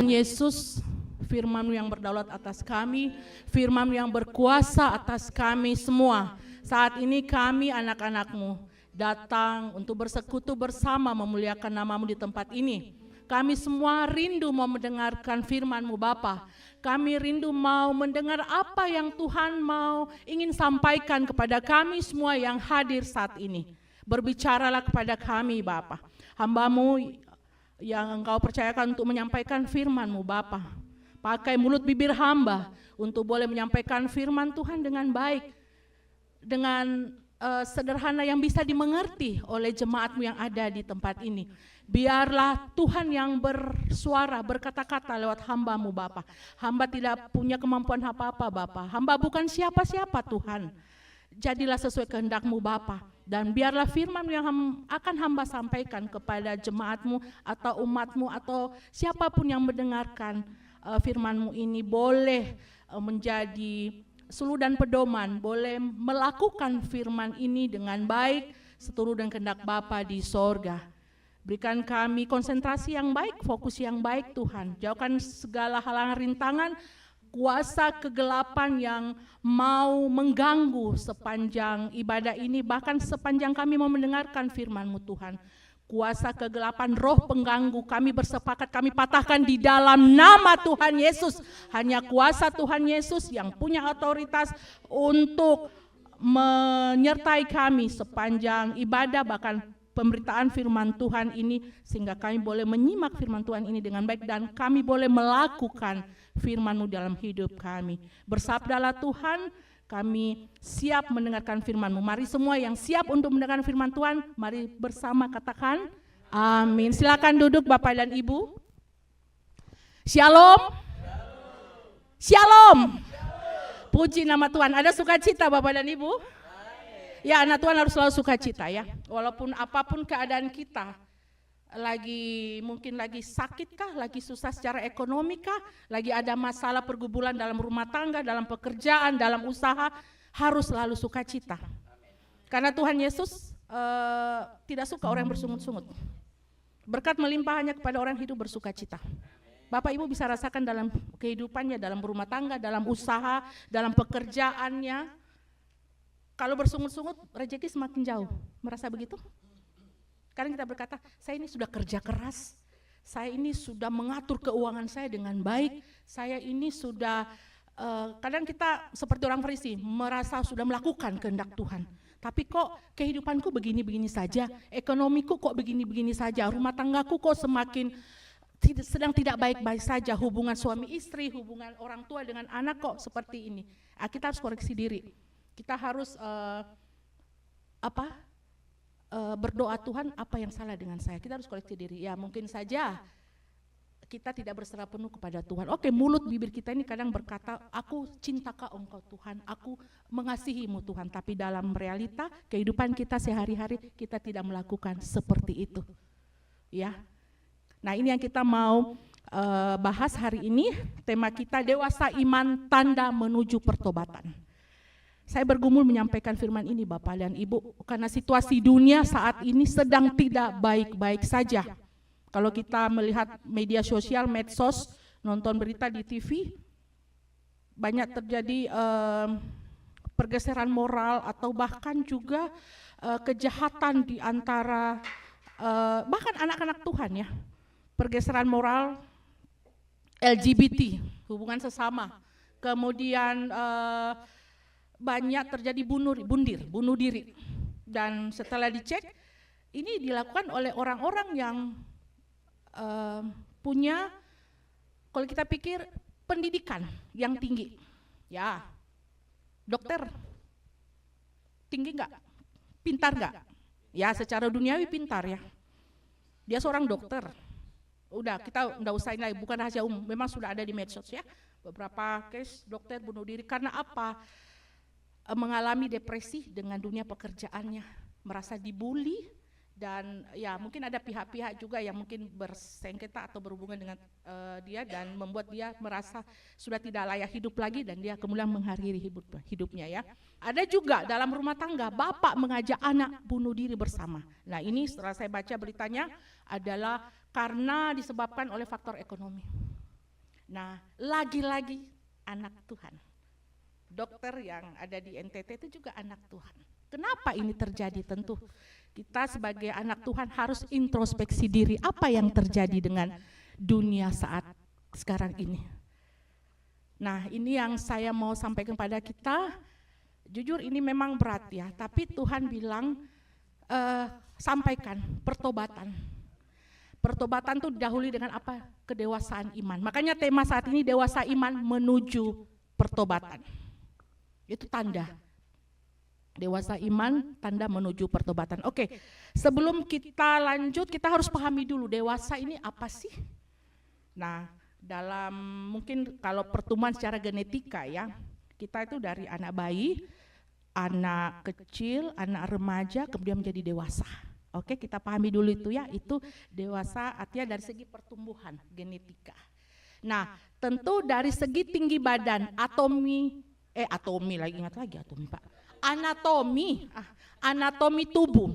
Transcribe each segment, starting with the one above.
Tuhan Yesus, firman-Mu yang berdaulat atas kami, firman-Mu yang berkuasa atas kami semua. Saat ini kami anak-anak-Mu datang untuk bersekutu bersama memuliakan nama-Mu di tempat ini. Kami semua rindu mau mendengarkan firman-Mu Bapa. Kami rindu mau mendengar apa yang Tuhan mau ingin sampaikan kepada kami semua yang hadir saat ini. Berbicaralah kepada kami Bapa. Hamba-Mu yang Engkau percayakan untuk menyampaikan firman-Mu Bapa. Pakai mulut bibir hamba untuk boleh menyampaikan firman Tuhan dengan baik, dengan sederhana yang bisa dimengerti oleh jemaat-Mu yang ada di tempat ini. Biarlah Tuhan yang bersuara, berkata-kata lewat hamba-Mu Bapa. Hamba tidak punya kemampuan apa-apa Bapa. Hamba bukan siapa-siapa Tuhan. Jadilah sesuai kehendak-Mu Bapa. Dan biarlah firman yang akan hamba sampaikan kepada jemaat-Mu atau umat-Mu atau siapapun yang mendengarkan firman-Mu ini boleh menjadi suluh dan pedoman, boleh melakukan firman ini dengan baik seturut dengan kehendak Bapa di sorga. Berikan kami konsentrasi yang baik, fokus yang baik Tuhan. Jauhkan segala halangan rintangan, kuasa kegelapan yang mau mengganggu sepanjang ibadah ini, bahkan sepanjang kami mau mendengarkan firman-Mu Tuhan. Kuasa kegelapan, roh pengganggu, kami bersepakat, kami patahkan di dalam nama Tuhan Yesus. Hanya kuasa Tuhan Yesus yang punya otoritas untuk menyertai kami sepanjang ibadah, bahkan pemberitaan firman Tuhan ini, sehingga kami boleh menyimak firman Tuhan ini dengan baik dan kami boleh melakukan firman-Mu dalam hidup kami. Bersabdalah Tuhan, kami siap mendengarkan firman-Mu. Mari semua yang siap untuk mendengarkan firman Tuhan, mari bersama katakan amin. Silakan duduk Bapak dan Ibu. Shalom. Shalom. Puji nama Tuhan. Ada sukacita Bapak dan Ibu? Ya, anak Tuhan harus selalu sukacita ya. Walaupun apapun keadaan kita, mungkin lagi sakit kah, lagi susah secara ekonomi kah, lagi ada masalah pergumulan dalam rumah tangga, dalam pekerjaan, dalam usaha, harus selalu sukacita. Karena Tuhan Yesus tidak suka orang yang bersungut-sungut. Berkat melimpah hanya kepada orang yang hidup bersukacita. Bapak Ibu bisa rasakan dalam kehidupannya, dalam rumah tangga, dalam usaha, dalam pekerjaannya. Kalau bersungut-sungut, rezeki semakin jauh. Merasa begitu? Kadang kita berkata, saya ini sudah kerja keras, saya ini sudah mengatur keuangan saya dengan baik, saya ini sudah, kadang kita seperti orang Farisi, merasa sudah melakukan kehendak Tuhan. Tapi kok kehidupanku begini-begini saja, ekonomiku kok begini-begini saja, rumah tanggaku kok semakin sedang tidak baik-baik saja, hubungan suami istri, hubungan orang tua dengan anak kok seperti ini. Kita harus koreksi diri. Kita harus berdoa, Tuhan apa yang salah dengan saya. Kita harus koreksi diri. Ya mungkin saja kita tidak berserah penuh kepada Tuhan. Oke, mulut bibir kita ini kadang berkata, aku cintakah Engkau Tuhan, aku mengasihi-Mu Tuhan. Tapi dalam realita kehidupan kita sehari-hari kita tidak melakukan seperti itu. Ya. Nah ini yang kita mau bahas hari ini. Tema kita dewasa iman tanda menuju pertobatan. Saya bergumul menyampaikan firman ini Bapak dan Ibu, karena situasi dunia saat ini sedang tidak baik-baik saja. Kalau kita melihat media sosial, medsos, nonton berita di TV, banyak terjadi pergeseran moral atau bahkan juga kejahatan di antara bahkan anak-anak Tuhan ya. Pergeseran moral, LGBT, hubungan sesama, kemudian banyak terjadi bunuh diri. Dan setelah dicek, ini dilakukan oleh orang-orang yang punya, kalau kita pikir, pendidikan yang tinggi. Ya, dokter, tinggi enggak? Pintar enggak? Ya, secara duniawi pintar ya. Dia seorang dokter. Udah, kita enggak usah ini lagi, bukan rahasia umum, memang sudah ada di medsos ya. Beberapa case dokter bunuh diri karena apa? Mengalami depresi dengan dunia pekerjaannya, merasa dibully, dan ya mungkin ada pihak-pihak juga yang mungkin bersengketa atau berhubungan dengan dia dan membuat dia merasa sudah tidak layak hidup lagi dan dia kemudian mengakhiri hidupnya ya. Ada juga dalam rumah tangga bapak mengajak anak bunuh diri bersama. Nah ini setelah saya baca beritanya adalah karena disebabkan oleh faktor ekonomi. Nah, lagi-lagi anak Tuhan. Dokter yang ada di NTT itu juga anak Tuhan. Kenapa ini terjadi? Tentu kita sebagai anak Tuhan harus introspeksi diri, apa yang terjadi dengan dunia saat sekarang ini. Nah, ini yang saya mau sampaikan kepada kita. Jujur ini memang berat ya, tapi Tuhan bilang sampaikan pertobatan. Pertobatan itu didahului dengan apa? Kedewasaan iman. Makanya tema saat ini dewasa iman menuju pertobatan. Itu tanda. Dewasa iman, tanda menuju pertobatan. Oke, sebelum kita lanjut, kita harus pahami dulu dewasa ini apa sih? Nah, dalam mungkin kalau pertumbuhan secara genetika ya, kita itu dari anak bayi, anak kecil, anak remaja, kemudian menjadi dewasa. Oke, kita pahami dulu itu ya, itu dewasa artinya dari segi pertumbuhan genetika. Nah, tentu dari segi tinggi badan, anatomi tubuh.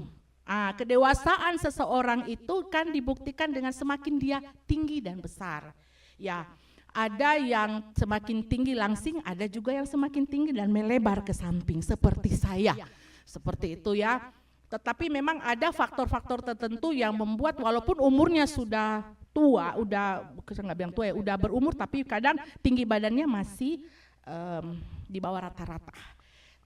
Kedewasaan seseorang itu kan dibuktikan dengan semakin dia tinggi dan besar. Ya, ada yang semakin tinggi langsing, ada juga yang semakin tinggi dan melebar ke samping seperti saya. Seperti itu ya. Tetapi memang ada faktor-faktor tertentu yang membuat walaupun umurnya sudah tua, saya nggak bilang tua ya, udah berumur, tapi kadang tinggi badannya masih di bawah rata-rata.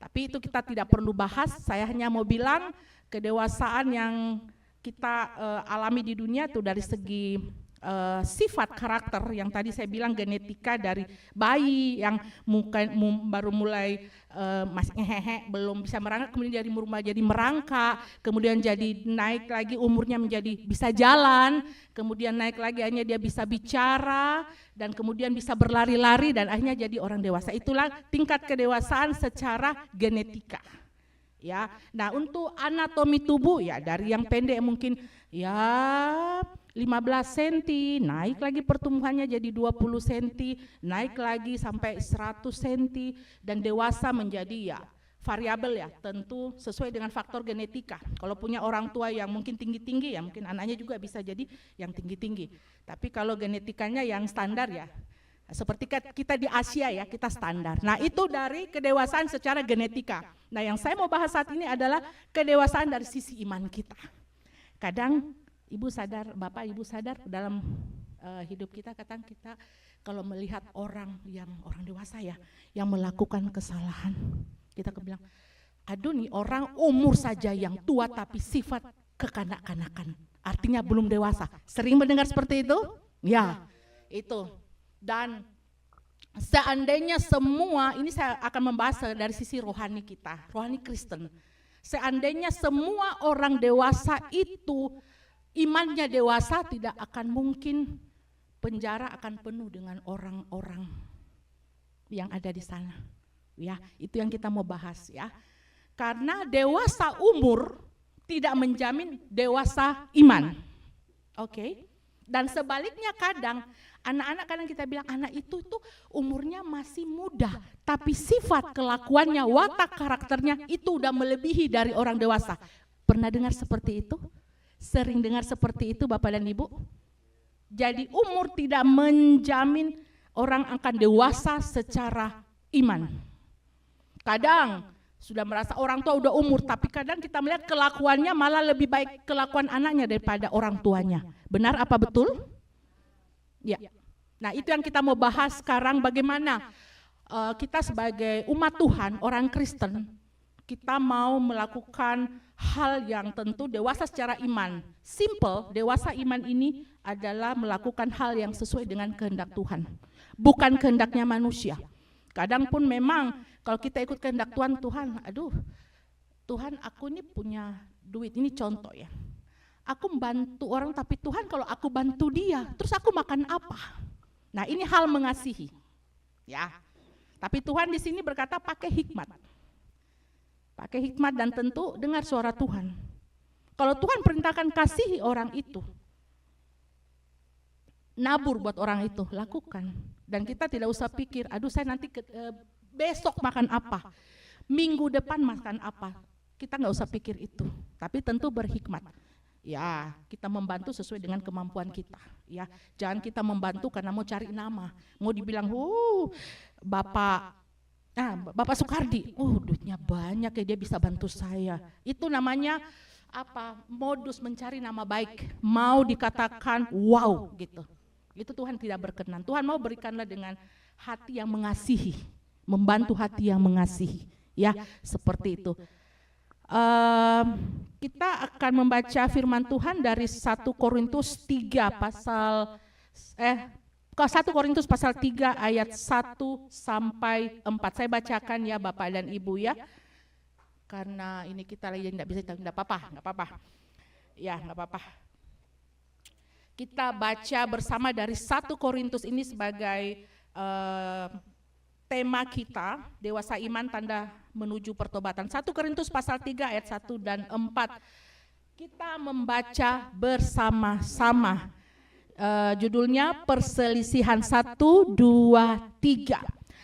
Tapi itu kita tidak perlu bahas, saya hanya mau bilang kedewasaan yang kita alami di dunia itu dari segi sifat karakter yang tadi saya bilang genetika dari bayi yang baru mulai masih ngehehe, belum bisa merangkak, kemudian dari remaja jadi merangkak, kemudian jadi naik lagi umurnya menjadi bisa jalan, kemudian naik lagi akhirnya dia bisa bicara, dan kemudian bisa berlari-lari dan akhirnya jadi orang dewasa. Itulah tingkat kedewasaan secara genetika. Ya, nah untuk anatomi tubuh ya dari yang pendek mungkin ya 15 cm, naik lagi pertumbuhannya jadi 20 cm, naik lagi sampai 100 cm, dan dewasa menjadi ya variabel ya, tentu sesuai dengan faktor genetika. Kalau punya orang tua yang mungkin tinggi-tinggi ya mungkin anaknya juga bisa jadi yang tinggi-tinggi. Tapi kalau genetikanya yang standar ya, seperti kita di Asia ya, kita standar. Nah itu dari kedewasaan secara genetika. Nah yang saya mau bahas saat ini adalah kedewasaan dari sisi iman kita. Kadang Ibu sadar, Bapak Ibu sadar dalam hidup kita, kadang kita kalau melihat orang dewasa ya, yang melakukan kesalahan, kita bilang, aduh nih orang umur saja yang tua tapi sifat kekanak-kanakan, artinya belum dewasa. Sering mendengar seperti itu? Ya, itu. Dan seandainya semua, ini saya akan membahas dari sisi rohani kita, rohani Kristen. Seandainya semua orang dewasa itu imannya dewasa, tidak akan mungkin penjara akan penuh dengan orang-orang yang ada di sana. Ya, itu yang kita mau bahas ya. Karena dewasa umur tidak menjamin dewasa iman. Oke. Dan sebaliknya kadang anak-anak, kadang kita bilang anak itu umurnya masih muda, tapi sifat kelakuannya, watak karakternya itu udah melebihi dari orang dewasa. Pernah dengar seperti itu? Sering dengar seperti itu Bapak dan Ibu? Jadi umur tidak menjamin orang akan dewasa secara iman. Kadang sudah merasa orang tua udah umur, tapi kadang kita melihat kelakuannya malah lebih baik kelakuan anaknya daripada orang tuanya. Benar apa betul? Ya. Nah itu yang kita mau bahas sekarang, bagaimana kita sebagai umat Tuhan, orang Kristen, kita mau melakukan hal yang tentu dewasa secara iman. Simple, dewasa iman ini adalah melakukan hal yang sesuai dengan kehendak Tuhan, bukan kehendaknya manusia. Kadang pun memang kalau kita ikut kehendak Tuhan, aduh Tuhan aku ini punya duit, ini contoh ya. Aku membantu orang, tapi Tuhan kalau aku bantu dia, terus aku makan apa? Nah ini hal mengasihi, ya. Tapi Tuhan di sini berkata pakai hikmat. Pakai hikmat dan tentu dengar suara Tuhan. Kalau Tuhan perintahkan kasihi orang itu, nabur buat orang itu, lakukan. Dan kita tidak usah pikir, aduh saya nanti besok makan apa, minggu depan makan apa. Kita nggak usah pikir itu, tapi tentu berhikmat. Ya, kita membantu sesuai dengan kemampuan kita. Ya, jangan kita membantu karena mau cari nama, mau dibilang, Bapak Soekardi, duitnya banyak ya, dia bisa bantu saya. Itu namanya apa? Modus mencari nama baik. Mau dikatakan wow gitu. Itu Tuhan tidak berkenan. Tuhan mau berikanlah dengan hati yang mengasihi, membantu hati yang mengasihi. Ya, seperti itu. Kita akan membaca firman Tuhan dari 1 Korintus 3 pasal 1 Korintus pasal 3 ayat 1 sampai 4. Saya bacakan ya Bapak dan Ibu ya. Karena ini kita lagi tidak bisa, enggak apa-apa. Ya, enggak apa-apa. Kita baca bersama dari 1 Korintus ini sebagai tema kita, dewasa iman tanda menuju pertobatan. 1 Korintus pasal 3 ayat 1 dan 4. Kita membaca bersama-sama. Judulnya perselisihan 1, 2, 3.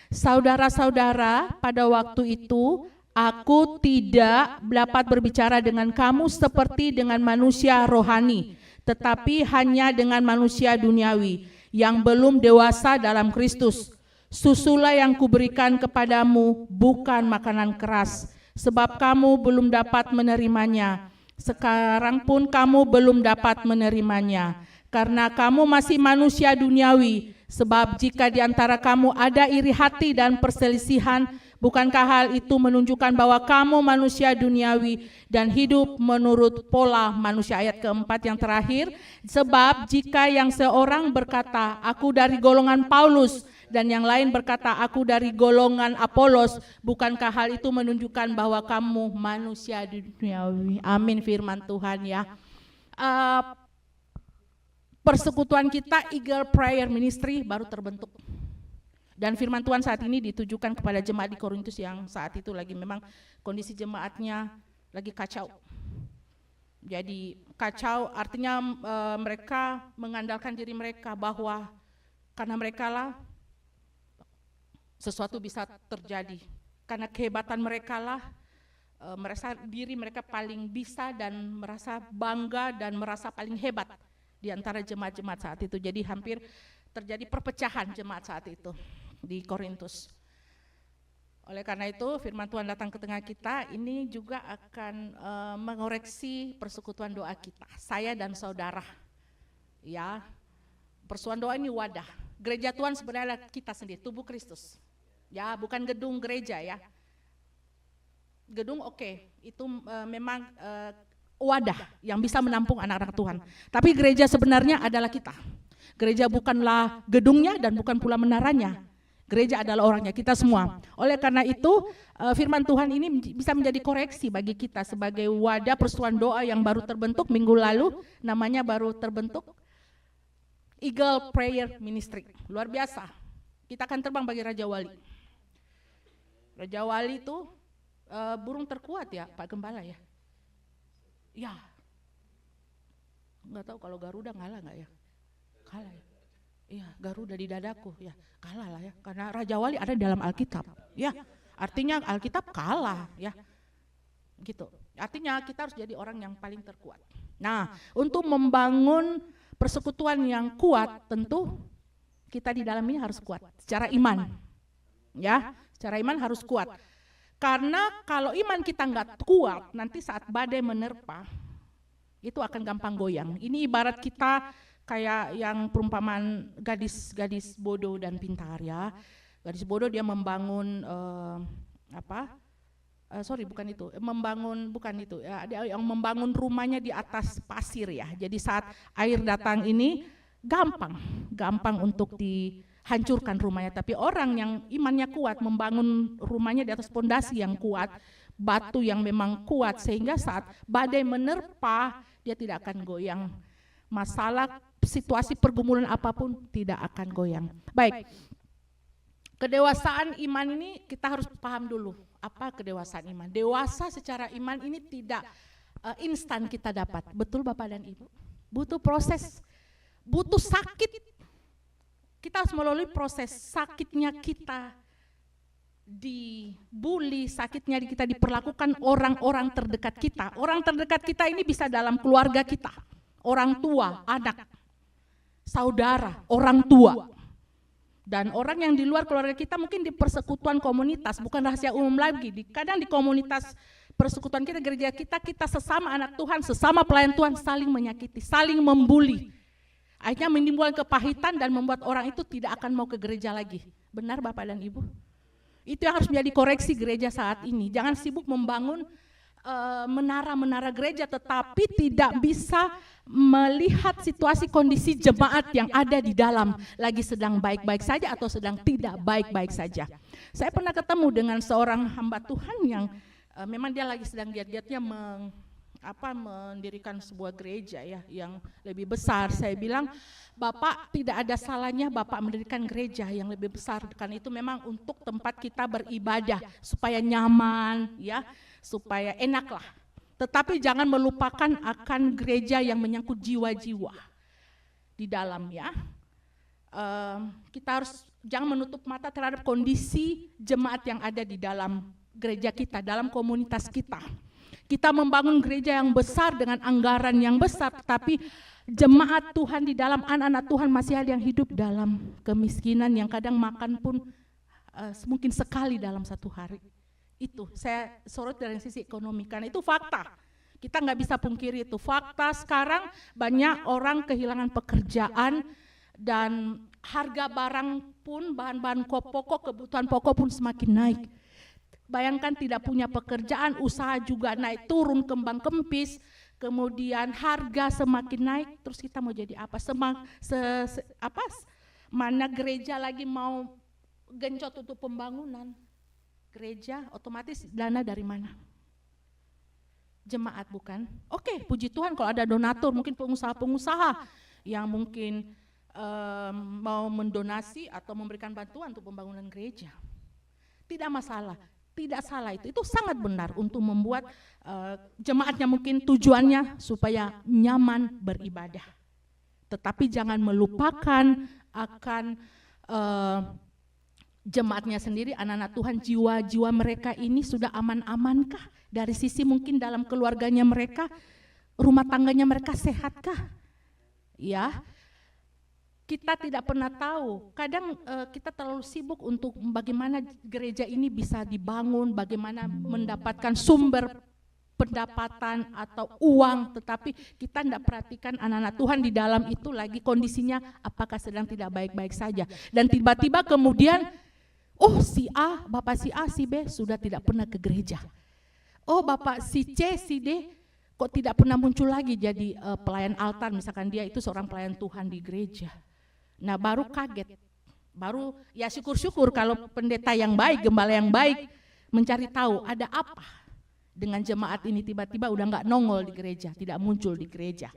Saudara-saudara, pada waktu itu aku tidak dapat berbicara dengan kamu seperti dengan manusia rohani, tetapi hanya dengan manusia duniawi yang belum dewasa dalam Kristus. Susulah yang kuberikan kepadamu bukan makanan keras, sebab kamu belum dapat menerimanya. Sekarang pun kamu belum dapat menerimanya, karena kamu masih manusia duniawi. Sebab jika di antara kamu ada iri hati dan perselisihan, bukankah hal itu menunjukkan bahwa kamu manusia duniawi dan hidup menurut pola manusia? Ayat keempat yang terakhir, sebab jika yang seorang berkata, aku dari golongan Paulus, dan yang lain berkata, aku dari golongan Apolos, bukankah hal itu menunjukkan bahwa kamu manusia duniawi? Amin, firman Tuhan ya. Persekutuan kita Eagle Prayer Ministry baru terbentuk. Dan firman Tuhan saat ini ditujukan kepada jemaat di Korintus yang saat itu lagi memang kondisi jemaatnya lagi kacau. Jadi kacau artinya mereka mengandalkan diri mereka bahwa karena mereka lah sesuatu bisa terjadi. Karena kehebatan mereka lah, merasa diri mereka paling bisa dan merasa bangga dan merasa paling hebat di antara jemaat-jemaat saat itu. Jadi hampir terjadi perpecahan jemaat saat itu di Korintus. Oleh karena itu firman Tuhan datang ke tengah kita, ini juga akan mengoreksi persekutuan doa kita, saya dan saudara. Ya, persekutuan doa ini wadah. Gereja Tuhan sebenarnya kita sendiri, tubuh Kristus. Ya, bukan gedung gereja ya. Gedung oke, itu memang wadah yang bisa menampung anak-anak Tuhan. Tapi gereja sebenarnya adalah kita. Gereja bukanlah gedungnya dan bukan pula menaranya. Gereja adalah orangnya, kita semua. Oleh karena itu firman Tuhan ini bisa menjadi koreksi bagi kita sebagai wadah persekutuan doa yang baru terbentuk minggu lalu, namanya baru terbentuk Eagle Prayer Ministry. Luar biasa. Kita akan terbang bagi Raja Wali. Raja Wali itu burung terkuat ya Pak Gembala ya. Ya, nggak tahu kalau Garuda ngalah nggak ya? Kalah ya. Iya, Garuda di dadaku ya, kalah lah ya. Karena Raja Wali ada di dalam Alkitab. Ya, artinya Alkitab kalah ya. Gitu. Artinya kita harus jadi orang yang paling terkuat. Nah, untuk membangun persekutuan yang kuat, tentu kita di dalam ini harus kuat secara iman. Ya, secara iman harus kuat. Karena kalau iman kita nggak kuat, nanti saat badai menerpa, itu akan gampang goyang. Ini ibarat kita kayak yang perumpamaan gadis bodoh dan pintar ya. Gadis bodoh dia membangun dia yang membangun rumahnya di atas pasir ya. Jadi saat air datang ini gampang untuk dihancurkan rumahnya, tapi orang yang imannya kuat membangun rumahnya di atas pondasi yang kuat, batu yang memang kuat, sehingga saat badai menerpa dia tidak akan goyang. Masalah situasi pergumulan apapun tidak akan goyang. Baik, kedewasaan iman ini kita harus paham dulu apa kedewasaan iman. Dewasa secara iman ini tidak instan kita dapat, betul Bapak dan Ibu? Butuh proses, butuh sakit. Kita harus melalui proses sakitnya kita dibully, sakitnya kita diperlakukan orang-orang terdekat kita. Orang terdekat kita ini bisa dalam keluarga kita, orang tua, anak, saudara, orang tua. Dan orang yang di luar keluarga kita mungkin di persekutuan komunitas, bukan rahasia umum lagi. Kadang di komunitas persekutuan kita, gereja kita, kita sesama anak Tuhan, sesama pelayan Tuhan saling menyakiti, saling membuli. Akhirnya menimbulkan kepahitan dan membuat orang itu tidak akan mau ke gereja lagi. Benar Bapak dan Ibu? Itu yang harus menjadi koreksi gereja saat ini. Jangan sibuk membangun menara-menara gereja tetapi tidak bisa melihat situasi kondisi jemaat yang ada di dalam lagi sedang baik-baik saja atau sedang tidak baik-baik saja. Saya pernah ketemu dengan seorang hamba Tuhan yang memang dia lagi sedang giat-giatnya mendirikan sebuah gereja ya yang lebih besar. Saya bilang, Bapak tidak ada salahnya Bapak mendirikan gereja yang lebih besar, karena itu memang untuk tempat kita beribadah supaya nyaman ya, supaya enak lah. Tetapi jangan melupakan akan gereja yang menyangkut jiwa-jiwa di dalam ya. Kita harus jangan menutup mata terhadap kondisi jemaat yang ada di dalam gereja kita, dalam komunitas kita. Kita membangun gereja yang besar dengan anggaran yang besar, tetapi jemaat Tuhan di dalam, anak-anak Tuhan masih ada yang hidup dalam kemiskinan, yang kadang makan pun mungkin sekali dalam satu hari. Itu saya sorot dari sisi ekonomi, karena itu fakta. Kita nggak bisa pungkiri itu fakta. Sekarang banyak orang kehilangan pekerjaan dan harga barang pun, bahan-bahan pokok, kebutuhan pokok pun semakin naik. Bayangkan tidak punya pekerjaan, usaha juga naik turun, kembang kempis, kemudian harga semakin naik, terus kita mau jadi apa? Mana gereja lagi mau gencot untuk pembangunan? Gereja otomatis dana dari mana? Jemaat bukan? Oke, puji Tuhan kalau ada donatur, mungkin pengusaha-pengusaha yang mungkin mau mendonasi atau memberikan bantuan untuk pembangunan gereja. Tidak masalah. Tidak salah itu sangat benar untuk membuat jemaatnya mungkin tujuannya supaya nyaman beribadah. Tetapi jangan melupakan akan jemaatnya sendiri, anak-anak Tuhan, jiwa-jiwa mereka ini sudah aman-amankah? Dari sisi mungkin dalam keluarganya mereka, rumah tangganya mereka sehatkah? Ya. Kita tidak pernah tahu, kadang kita terlalu sibuk untuk bagaimana gereja ini bisa dibangun, bagaimana mendapatkan sumber pendapatan atau uang, tetapi kita tidak perhatikan anak-anak Tuhan di dalam itu lagi kondisinya apakah sedang tidak baik-baik saja. Dan tiba-tiba kemudian, oh si A, Bapak si A, si B sudah tidak pernah ke gereja. Oh Bapak si C, si D kok tidak pernah muncul lagi jadi pelayan altar, misalkan dia itu seorang pelayan Tuhan di gereja. Nah baru kaget, baru ya syukur-syukur kalau pendeta yang baik, gembala yang baik mencari tahu ada apa dengan jemaat ini tiba-tiba udah nggak nongol di gereja, tidak muncul di gereja.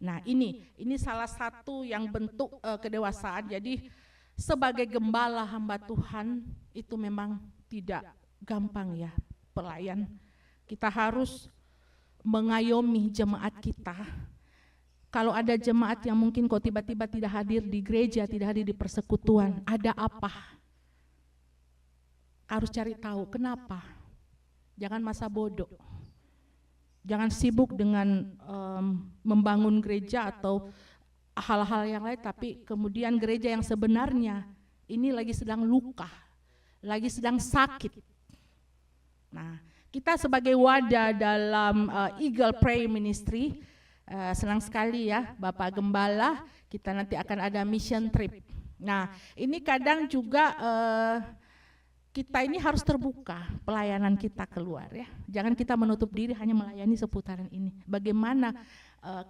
Nah ini salah satu yang bentuk kedewasaan. Jadi sebagai gembala hamba Tuhan itu memang tidak gampang ya pelayan. Kita harus mengayomi jemaat kita. Kalau ada jemaat yang mungkin kok tiba-tiba tidak hadir di gereja, tidak hadir di persekutuan, ada apa? Harus cari tahu kenapa. Jangan masa bodoh. Jangan sibuk dengan membangun gereja atau hal-hal yang lain, tapi kemudian gereja yang sebenarnya ini lagi sedang luka, lagi sedang sakit. Nah, kita sebagai wadah dalam Eagle Prayer Ministry, senang sekali ya Bapak Gembala, kita nanti akan ada mission trip. Nah ini kadang juga kita ini harus terbuka pelayanan kita keluar ya. Jangan kita menutup diri hanya melayani seputaran ini. Bagaimana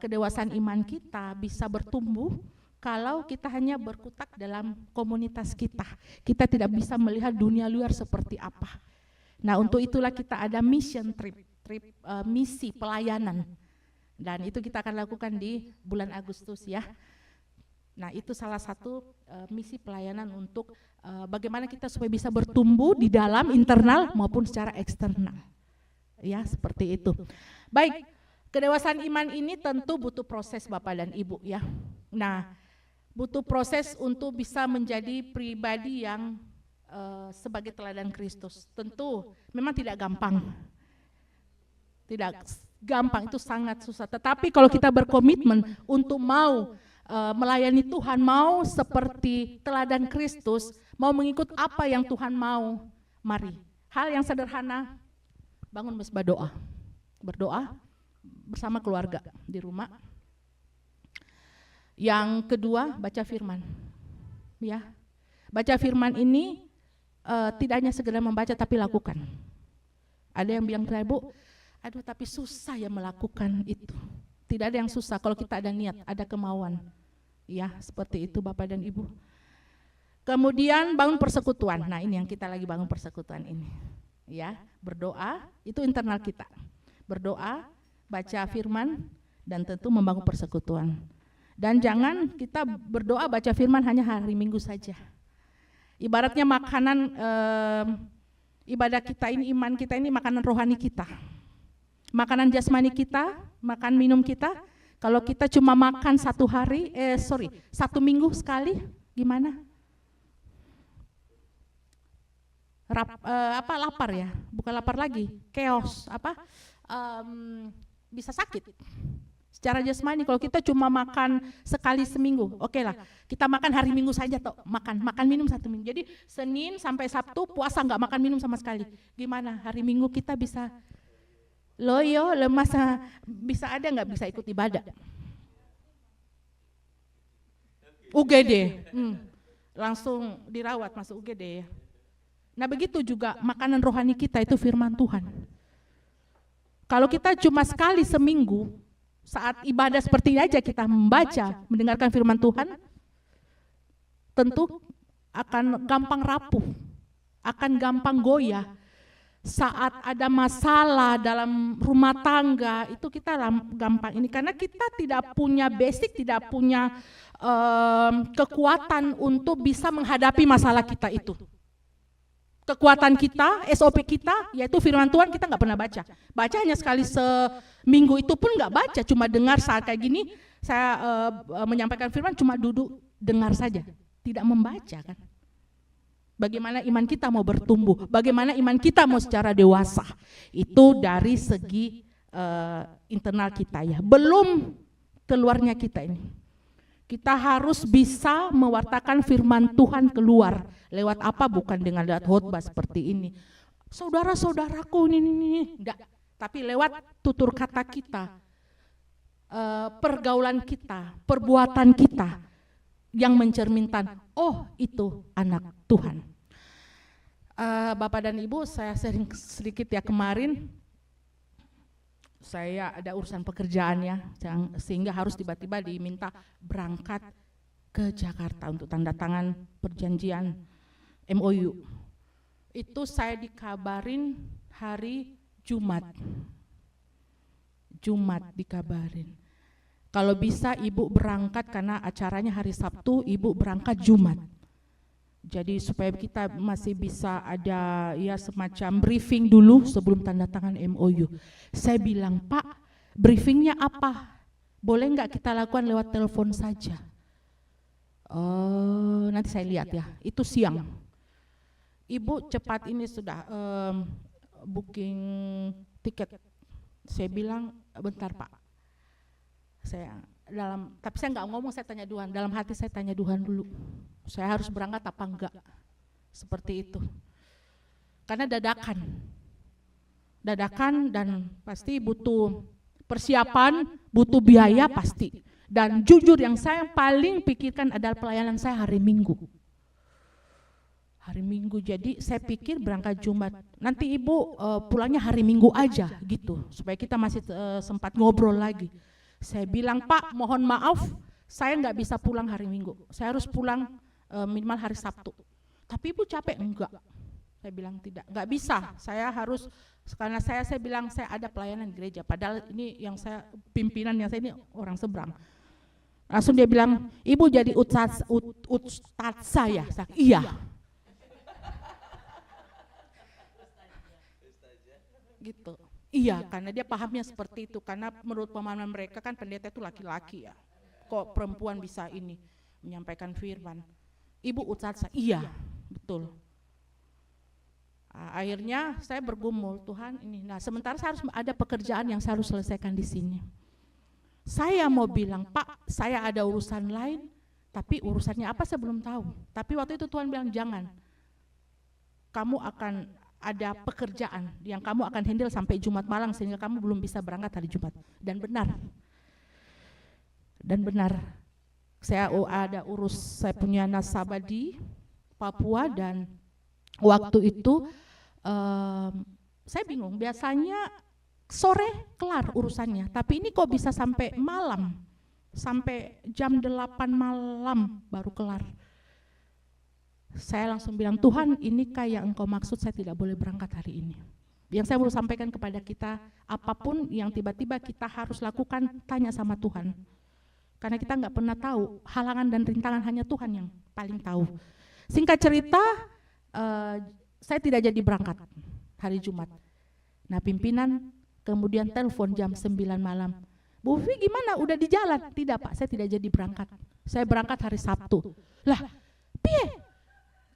kedewasaan iman kita bisa bertumbuh kalau kita hanya berkutat dalam komunitas kita. Kita tidak bisa melihat dunia luar seperti apa. Nah untuk itulah kita ada mission trip misi pelayanan. Dan itu kita akan lakukan di bulan Agustus ya. Nah itu salah satu misi pelayanan untuk bagaimana kita supaya bisa bertumbuh di dalam internal maupun secara eksternal. Ya seperti itu. Baik, kedewasaan iman ini tentu butuh proses Bapak dan Ibu ya. Nah butuh proses untuk bisa menjadi pribadi yang sebagai teladan Kristus. Tentu memang tidak gampang. Tidak gampang, itu sangat susah. Tetapi kalau kita berkomitmen untuk mau melayani Tuhan, mau seperti teladan Kristus, mau mengikut apa yang Tuhan mau, mari. Hal yang sederhana, bangun mesbah doa. Berdoa bersama keluarga di rumah. Yang kedua, baca firman. Ya. Baca firman ini tidak hanya sekedar membaca tapi lakukan. Ada yang bilang, "Bu, aduh tapi susah ya melakukan itu." Tidak ada yang susah kalau kita ada niat, ada kemauan. Ya, seperti itu Bapak dan Ibu. Kemudian bangun persekutuan. Nah, ini yang kita lagi bangun persekutuan ini. Ya, berdoa itu internal kita. Berdoa, baca firman, dan tentu membangun persekutuan. Dan jangan kita berdoa baca firman hanya hari Minggu saja. Ibaratnya makanan ibadah kita ini, iman kita ini makanan rohani kita. Makanan jasmani kita, makan minum kita, kalau kita cuma makan satu minggu sekali, gimana? Lapar ya, bukan lapar lagi, chaos, bisa sakit. Secara jasmani kalau kita cuma makan sekali seminggu, oke lah, kita makan hari Minggu saja toh, makan minum satu minggu. Jadi Senin sampai Sabtu puasa nggak makan minum sama sekali. Gimana hari Minggu kita bisa loyo, lemas, bisa ada nggak bisa ikut ibadah? UGD, langsung dirawat masuk UGD ya. Nah begitu juga makanan rohani kita itu firman Tuhan. Kalau kita cuma sekali seminggu, saat ibadah seperti ini aja kita membaca, mendengarkan firman Tuhan, tentu akan gampang rapuh, akan gampang goyah. Saat ada masalah dalam rumah tangga, itu kita gampang ini, karena kita tidak punya basic, tidak punya kekuatan untuk bisa menghadapi masalah kita itu. Kekuatan kita, SOP kita, yaitu firman Tuhan, kita nggak pernah baca. Baca hanya sekali seminggu, itu pun nggak baca, cuma dengar. Saat kayak gini, saya menyampaikan firman cuma duduk dengar saja, tidak membaca kan. Bagaimana iman kita mau bertumbuh, bagaimana iman kita mau secara dewasa, itu dari segi internal kita ya, belum keluarnya kita ini. Kita harus bisa mewartakan firman Tuhan keluar. Lewat apa? Bukan dengan lewat khotbah seperti ini. Saudara-saudaraku ini, enggak. Tapi lewat tutur kata kita, pergaulan kita, perbuatan kita yang mencerminkan, oh itu anak Tuhan. Bapak dan Ibu, saya sharing sedikit ya, kemarin saya ada urusan pekerjaan ya, sehingga harus tiba-tiba diminta berangkat ke Jakarta untuk tanda tangan perjanjian MOU. Itu saya dikabarin hari Jumat dikabarin. Kalau bisa ibu berangkat, karena acaranya hari Sabtu, ibu berangkat Jumat. Jadi supaya kita masih bisa ada ya semacam briefing dulu sebelum tanda tangan MOU. Saya bilang, Pak, briefingnya apa? Boleh nggak kita lakukan lewat telepon saja? Oh, nanti saya lihat ya, itu siang. Ibu cepat ini sudah booking tiket. Saya bilang, bentar Pak. Tapi saya nggak ngomong, saya tanya Tuhan. Dalam hati saya tanya Tuhan dulu. Saya harus berangkat apa enggak? Seperti itu. Karena dadakan dan pasti butuh persiapan, butuh biaya pasti. Dan jujur yang saya paling pikirkan adalah pelayanan saya hari Minggu. Hari Minggu, jadi saya pikir berangkat Jumat. Nanti ibu pulangnya hari Minggu aja gitu, supaya kita masih sempat ngobrol lagi. Saya bilang, Pak, mohon maaf, saya nggak bisa pulang hari Minggu. Saya harus pulang minimal hari Sabtu. Tapi ibu capek? Enggak. Saya bilang tidak, nggak bisa. Saya harus, karena saya bilang saya ada pelayanan di gereja. Padahal ini yang saya, pimpinan yang saya ini orang seberang. Langsung dia bilang, ibu jadi ustadz saya. Iya. Gitu. Iya, karena dia pahamnya seperti itu. Karena menurut pemahaman mereka kan pendeta itu laki-laki ya. Kok perempuan bisa ini menyampaikan firman? Ibu ustadz, iya, betul. Akhirnya saya bergumul, Tuhan ini. Nah, sementara saya harus ada pekerjaan yang saya harus selesaikan di sini. Saya mau bilang, Pak, saya ada urusan lain, tapi urusannya apa saya belum tahu. Tapi waktu itu Tuhan bilang, jangan. Kamu akan ada pekerjaan yang kamu akan handle sampai Jumat malam sehingga kamu belum bisa berangkat hari Jumat. Dan benar. Dan benar. Saya saya punya nasabah di Papua dan waktu itu saya bingung, biasanya sore kelar urusannya, tapi ini kok bisa sampai malam, sampai jam 8 malam baru kelar. Saya langsung bilang, Tuhan, ini kayak Engkau maksud, saya tidak boleh berangkat hari ini. Yang saya mau sampaikan kepada kita, apapun yang tiba-tiba kita harus lakukan, tanya sama Tuhan. Karena kita nggak pernah tahu, halangan dan rintangan hanya Tuhan yang paling tahu. Singkat cerita, saya tidak jadi berangkat hari Jumat. Nah, pimpinan kemudian telepon jam 9 malam. Bu Vivi gimana? Udah di jalan? Tidak Pak, saya tidak jadi berangkat. Saya berangkat hari Sabtu. Lah, piye?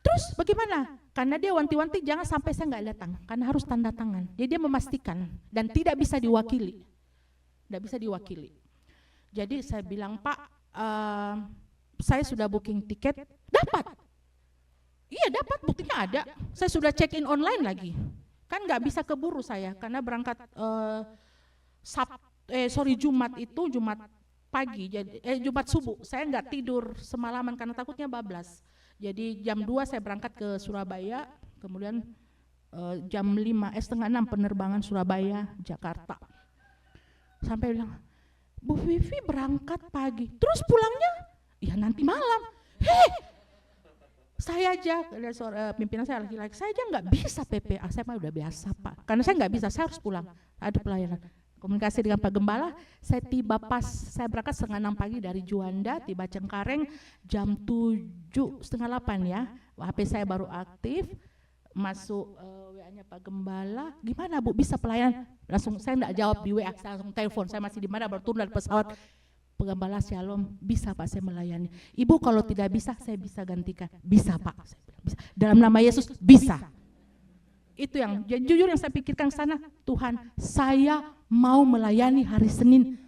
Terus bagaimana? Karena dia wanti-wanti jangan sampai saya nggak datang, karena harus tanda tangan. Jadi dia memastikan dan tidak bisa diwakili. Tidak bisa diwakili. Jadi saya bilang, Pak, saya sudah booking tiket. Dapat. Iya dapat, buktinya ada. Saya sudah check in online lagi. Kan nggak bisa keburu saya karena berangkat Jumat itu Jumat pagi, jadi Jumat subuh. Saya nggak tidur semalaman karena takutnya bablas. Jadi jam 2 saya berangkat ke Surabaya, kemudian jam 5:30 penerbangan Surabaya Jakarta. Sampai bilang, Bu Vivi berangkat pagi, terus pulangnya? Ya nanti malam. Saya aja, pimpinan saya laki-laki, saya aja nggak bisa PPA, saya mah udah biasa Pak. Karena saya nggak bisa, saya harus pulang, ada pelayanan. Komunikasi dengan Pak Gembala, saya tiba pas, saya berangkat 7:30 pagi dari Juanda, tiba Cengkareng jam 7:30 ya. HP saya baru aktif, masuk WA-nya Pak Gembala, gimana Bu bisa pelayanan? Langsung saya nggak jawab di WA, saya langsung telepon, saya masih di mana, baru turun dari pesawat. Penggembala Shalom, bisa Pak saya melayani. Ibu kalau tidak bisa, saya bisa gantikan. Bisa Pak, saya bilang, bisa. Dalam nama Yesus, bisa. Itu yang jujur yang saya pikirkan sana, Tuhan, saya mau melayani hari Senin.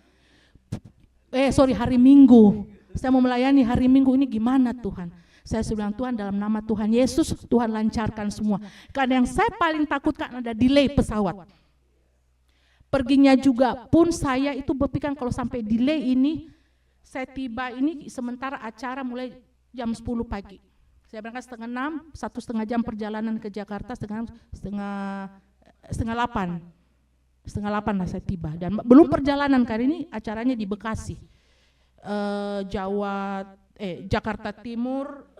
Hari Minggu. Saya mau melayani hari Minggu, ini gimana Tuhan? Saya bilang, Tuhan dalam nama Tuhan Yesus, Tuhan lancarkan semua. Karena yang saya paling takutkan ada delay pesawat. Perginya juga pun saya itu berpikir kalau sampai delay ini, saya tiba ini sementara acara mulai jam 10 pagi. Saya berangkat 5:30, 1,5 jam perjalanan ke Jakarta, setengah 8. 7:30 lah saya tiba. Dan belum perjalanan, kali ini acaranya di Bekasi. Jakarta Timur,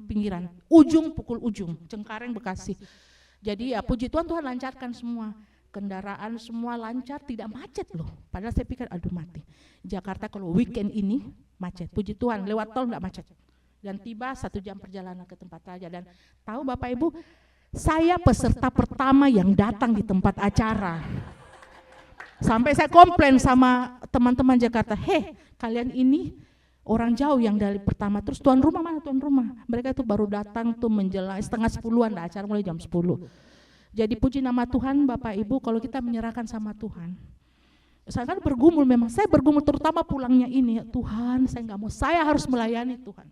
pinggiran. Pukul ujung, Cengkareng, Bekasi. Jadi ya puji Tuhan, Tuhan lancarkan semua. Kendaraan semua lancar, tidak macet loh. Padahal saya pikir aduh mati. Jakarta kalau weekend ini macet. Puji Tuhan lewat tol enggak macet. Dan tiba 1 jam perjalanan ke tempat raja. Dan tahu Bapak Ibu, saya peserta pertama yang datang di tempat acara. Sampai saya komplain sama teman-teman Jakarta, kalian ini orang jauh yang dari pertama. Terus tuan rumah mana tuan rumah? Mereka itu baru datang tuh menjelang 9:30-an, acara mulai jam 10. Jadi puji nama Tuhan Bapak Ibu, kalau kita menyerahkan sama Tuhan. Saya kan bergumul memang, saya bergumul terutama pulangnya ini, Tuhan saya nggak mau, saya harus melayani Tuhan.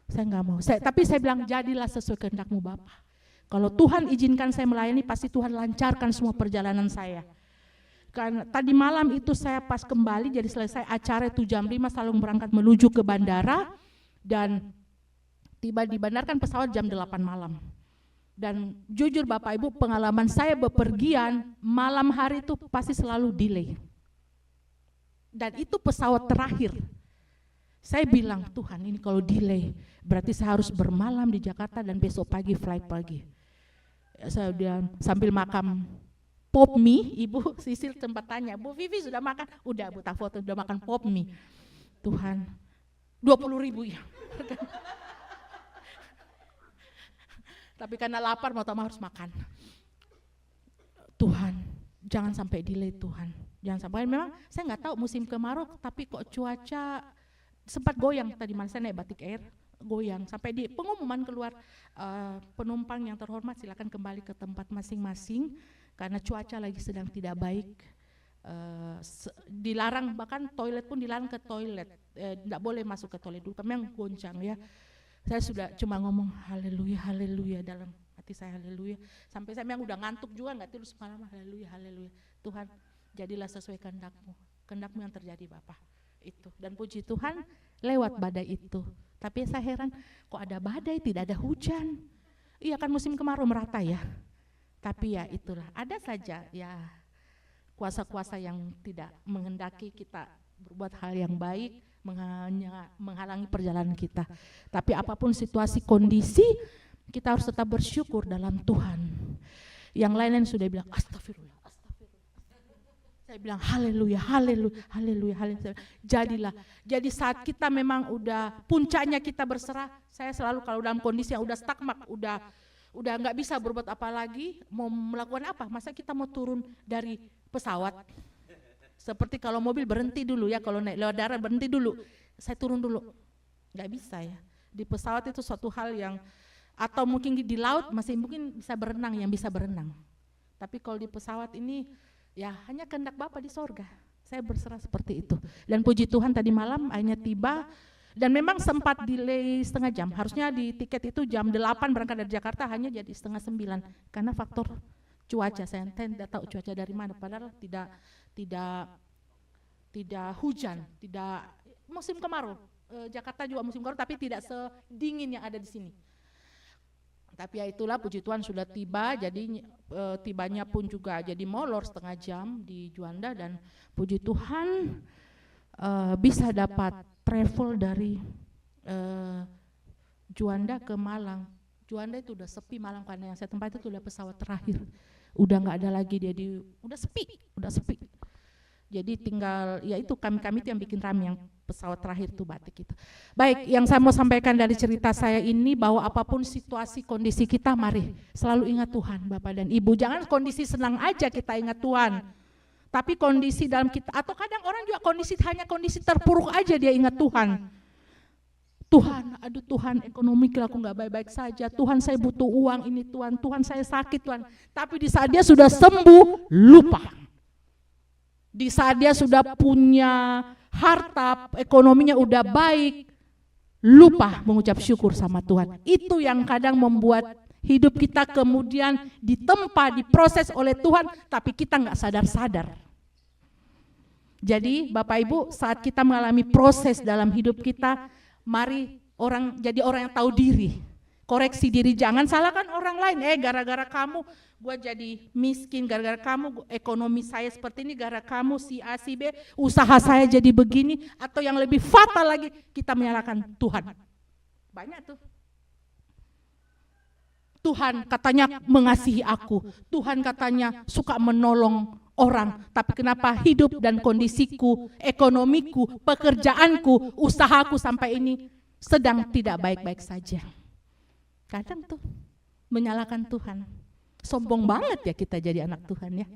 Saya nggak mau, tapi saya bilang jadilah sesuai kehendak-Mu Bapak. Kalau Tuhan izinkan saya melayani, pasti Tuhan lancarkan semua perjalanan saya. Karena tadi malam itu saya pas kembali, jadi selesai acara itu jam 5 selalu berangkat menuju ke bandara, dan tiba di bandara kan pesawat jam 8 malam. Dan jujur Bapak Ibu, pengalaman saya bepergian malam hari itu pasti selalu delay. Dan itu pesawat terakhir. Saya bilang, Tuhan ini kalau delay, berarti saya harus bermalam di Jakarta dan besok pagi flight pagi. Saya udah sambil makan pop mie, Ibu Sisil sempat tanya, Bu Vivi sudah makan? Udah Bu, tak foto, udah makan pop mie. Tuhan, 20.000 ya. Tapi karena lapar mau tak mau harus makan. Tuhan, jangan sampai delay Tuhan. Jangan sampai, memang saya nggak tahu musim kemarau, tapi kok cuaca sempat goyang tadi malam saya naik Batik Air, goyang. Sampai di pengumuman keluar, penumpang yang terhormat silakan kembali ke tempat masing-masing karena cuaca lagi sedang tidak baik. Dilarang, bahkan toilet pun dilarang ke toilet, tidak boleh masuk ke toilet dulu, kami yang goncang ya. Saya sudah cuma ngomong haleluya, haleluya dalam hati saya, haleluya. Sampai saya yang udah ngantuk juga nggak tidur semalam, haleluya, haleluya. Tuhan, jadilah sesuai kehendak-Mu, kehendak-Mu yang terjadi Bapa. Itu, dan puji Tuhan lewat badai itu. Tapi saya heran, kok ada badai tidak ada hujan? Iya kan musim kemarau merata ya. Tapi ya itulah, ada saja ya kuasa-kuasa yang tidak menghendaki kita berbuat hal yang baik, menghalangi perjalanan kita. Tapi apapun situasi kondisi, kita harus tetap bersyukur dalam Tuhan. Yang lain-lain sudah bilang astagfirullah, astagfirullah. Saya bilang haleluya, haleluya, haleluya, haleluya. Jadilah. Jadi saat kita memang udah puncaknya kita berserah, saya selalu kalau dalam kondisi yang udah stagmak, udah nggak bisa berbuat apa lagi, mau melakukan apa? Masa kita mau turun dari pesawat? Seperti kalau mobil berhenti dulu ya, kalau naik lewat darat berhenti dulu, saya turun dulu, nggak bisa ya. Di pesawat itu suatu hal yang, atau mungkin di laut masih mungkin bisa berenang, yang bisa berenang. Tapi kalau di pesawat ini ya hanya kehendak Bapa di sorga. Saya berserah seperti itu. Dan puji Tuhan tadi malam akhirnya tiba, dan memang sempat delay setengah jam. Harusnya di tiket itu jam 8 berangkat dari Jakarta, hanya jadi setengah 9 karena faktor cuaca. Saya tidak tahu cuaca dari mana, padahal tidak hujan, tidak musim kemarau. Jakarta juga musim kemarau, tapi tidak sedingin yang ada di sini. Tapi ya itulah, puji Tuhan sudah tiba, jadi tibanya pun juga jadi molor setengah jam di Juanda, dan puji Tuhan bisa dapat travel dari Juanda ke Malang. Juanda itu udah sepi Malang, karena yang saya tempat itu udah pesawat terakhir. Udah nggak ada lagi dia udah sepi. Jadi tinggal ya itu kami itu yang bikin rame, yang pesawat terakhir itu batik itu. Baik, yang saya mau sampaikan dari cerita saya ini bahwa apapun situasi kondisi kita, mari selalu ingat Tuhan Bapak dan Ibu. Jangan kondisi senang aja kita ingat Tuhan. Tapi kondisi dalam kita, atau kadang orang juga hanya kondisi terpuruk aja dia ingat Tuhan. Tuhan, aduh Tuhan, ekonomi aku nggak baik-baik saja. Tuhan, saya butuh uang ini Tuhan. Tuhan, saya sakit Tuhan. Tapi di saat dia sudah sembuh, lupa. Di saat dia sudah punya harta, ekonominya udah baik, lupa mengucap syukur sama Tuhan. Itu yang kadang membuat hidup kita kemudian ditempa, diproses oleh Tuhan, tapi kita nggak sadar-sadar. Jadi Bapak Ibu, saat kita mengalami proses dalam hidup kita, mari jadi orang yang tahu diri, koreksi diri, jangan salahkan orang lain. Gara-gara kamu gue jadi miskin, gara-gara kamu ekonomi saya seperti ini, gara-gara kamu si A si B, usaha saya jadi begini, atau yang lebih fatal lagi kita menyalahkan Tuhan. Banyak tuh. Tuhan katanya mengasihi aku, Tuhan katanya suka menolong orang, tapi kenapa hidup dan kondisiku, ekonomiku, pekerjaanku, usahaku sampai ini sedang tidak baik-baik saja. Kadang tuh menyalahkan Tuhan. Sombong banget ya kita jadi anak Tuhan ya.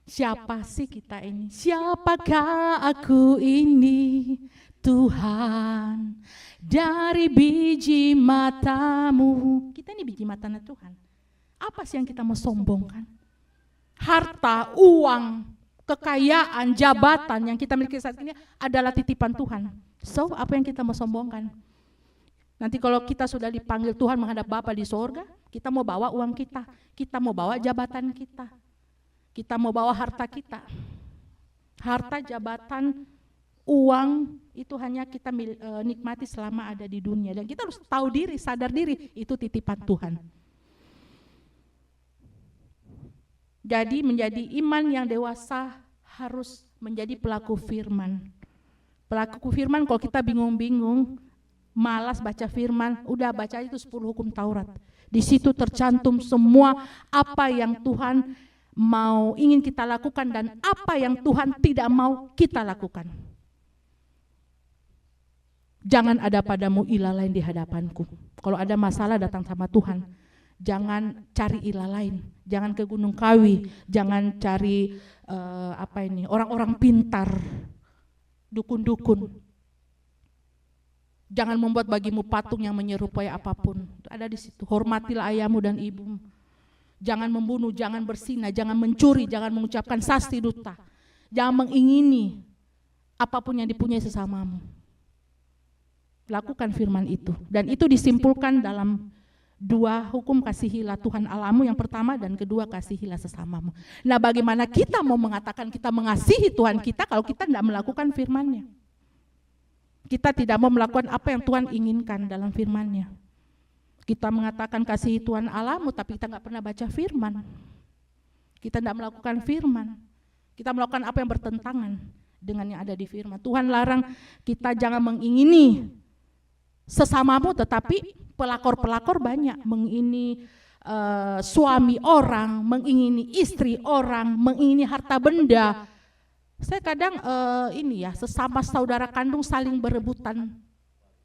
Siapa sih kita ini? Siapakah aku ini? Tuhan, dari biji matamu. Kita ini biji matanya Tuhan. Apa sih yang kita mau sombongkan? Harta, uang, kekayaan, jabatan yang kita miliki saat ini adalah titipan Tuhan. So, apa yang kita mau sombongkan? Nanti kalau kita sudah dipanggil Tuhan menghadap Bapa di sorga, kita mau bawa uang kita mau bawa jabatan kita mau bawa harta kita. Harta, jabatan, uang itu hanya kita nikmati selama ada di dunia, dan kita harus tahu diri, sadar diri, itu titipan Tuhan. Jadi menjadi iman yang dewasa harus menjadi pelaku firman. Pelaku firman, kalau kita bingung-bingung, malas baca firman, udah baca itu 10 hukum Taurat. Di situ tercantum semua apa yang Tuhan ingin kita lakukan dan apa yang Tuhan tidak mau kita lakukan. Jangan ada padamu ilah lain di hadapanku. Kalau ada masalah datang sama Tuhan. Jangan cari ilah lain. Jangan ke Gunung Kawi. Jangan cari orang-orang pintar, dukun-dukun. Jangan membuat bagimu patung yang menyerupai apapun. Ada di situ. Hormatilah ayahmu dan ibumu. Jangan membunuh, jangan berzina, jangan mencuri, jangan mengucapkan sasti dusta. Jangan mengingini apapun yang dipunyai sesamamu. Lakukan firman itu. Dan itu disimpulkan dalam 2 hukum, kasihilah Tuhan Allahmu yang pertama, dan kedua kasihilah sesamamu. Nah, bagaimana kita mau mengatakan kita mengasihi Tuhan kita kalau kita tidak melakukan firman-Nya? Kita tidak mau melakukan apa yang Tuhan inginkan dalam firman-Nya. Kita mengatakan kasihi Tuhan Allahmu, tapi kita nggak pernah baca firman. Kita tidak melakukan firman. Kita melakukan apa yang bertentangan dengan yang ada di firman. Tuhan larang kita jangan mengingini sesamamu, tetapi pelakor-pelakor banyak mengingini suami orang, mengingini istri orang, mengingini harta benda. Saya kadang sesama saudara kandung saling berebutan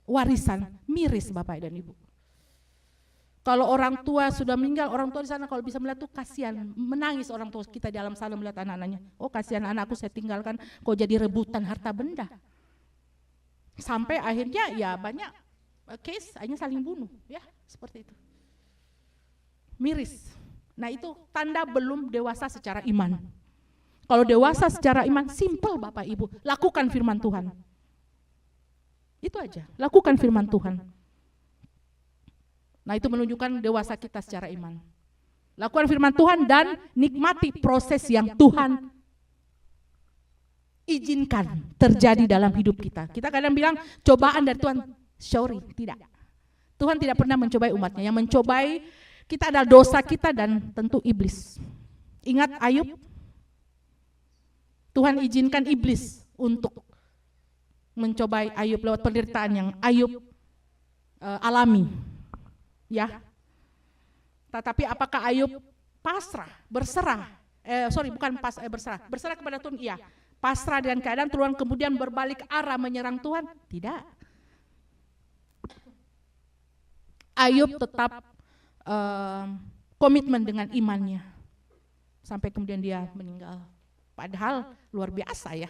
warisan, miris Bapak dan Ibu. Kalau orang tua sudah meninggal, orang tua di sana kalau bisa melihat tuh kasihan, menangis orang tua kita di alam sana melihat anak-anaknya. Oh, kasihan anakku saya tinggalkan, kok jadi rebutan harta benda. Sampai akhirnya ya banyak case hanya saling bunuh, ya seperti itu. Miris. Nah, itu tanda belum dewasa secara iman. Kalau dewasa secara iman, simple Bapak Ibu, lakukan firman Tuhan. Itu aja, lakukan firman Tuhan. Nah, itu menunjukkan dewasa kita secara iman. Lakukan firman Tuhan dan nikmati proses yang Tuhan izinkan terjadi dalam hidup kita. Kita kadang bilang cobaan dari Tuhan, sorry, tidak. Tuhan tidak pernah mencobai umatnya. Yang mencobai kita adalah dosa kita dan tentu iblis. Ingat Ayub, Tuhan izinkan iblis untuk mencobai Ayub lewat penderitaan yang Ayub alami, ya. Tetapi apakah Ayub pasrah, berserah? Berserah kepada Tuhan, iya. Pasrah dengan keadaan Tuhan kemudian berbalik arah menyerang Tuhan? Tidak. Ayub tetap komitmen dengan imannya sampai kemudian dia meninggal. Padahal luar biasa ya.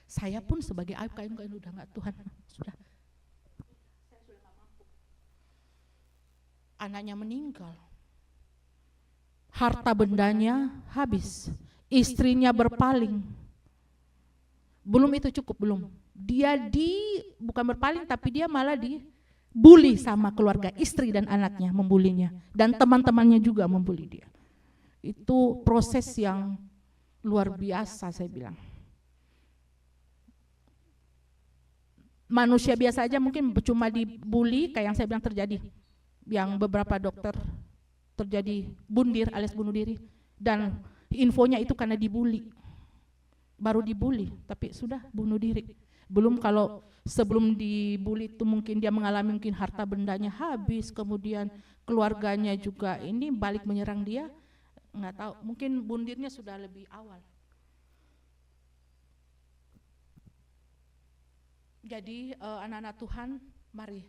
Saya pun sebagai Ayub kayaknya udah enggak, Tuhan, sudah. Saya sudah enggak mampu. Anaknya meninggal. Harta bendanya habis. Istrinya berpaling. Belum itu cukup, belum. Dia bukan berpaling tapi dia malah dibully sama keluarga, istri dan anaknya membulinya. Dan teman-temannya juga membuli dia. Itu proses yang luar biasa saya bilang. Manusia biasa aja mungkin cuma dibully kayak yang saya bilang terjadi. Yang beberapa dokter terjadi bundir alias bunuh diri. Dan infonya itu karena dibully. Baru dibully tapi sudah bunuh diri. Belum kalau sebelum dibully itu mungkin dia mengalami mungkin harta bendanya habis, kemudian keluarganya juga ini balik menyerang dia. Nggak tahu, mungkin bundirnya sudah lebih awal. Jadi anak-anak Tuhan, mari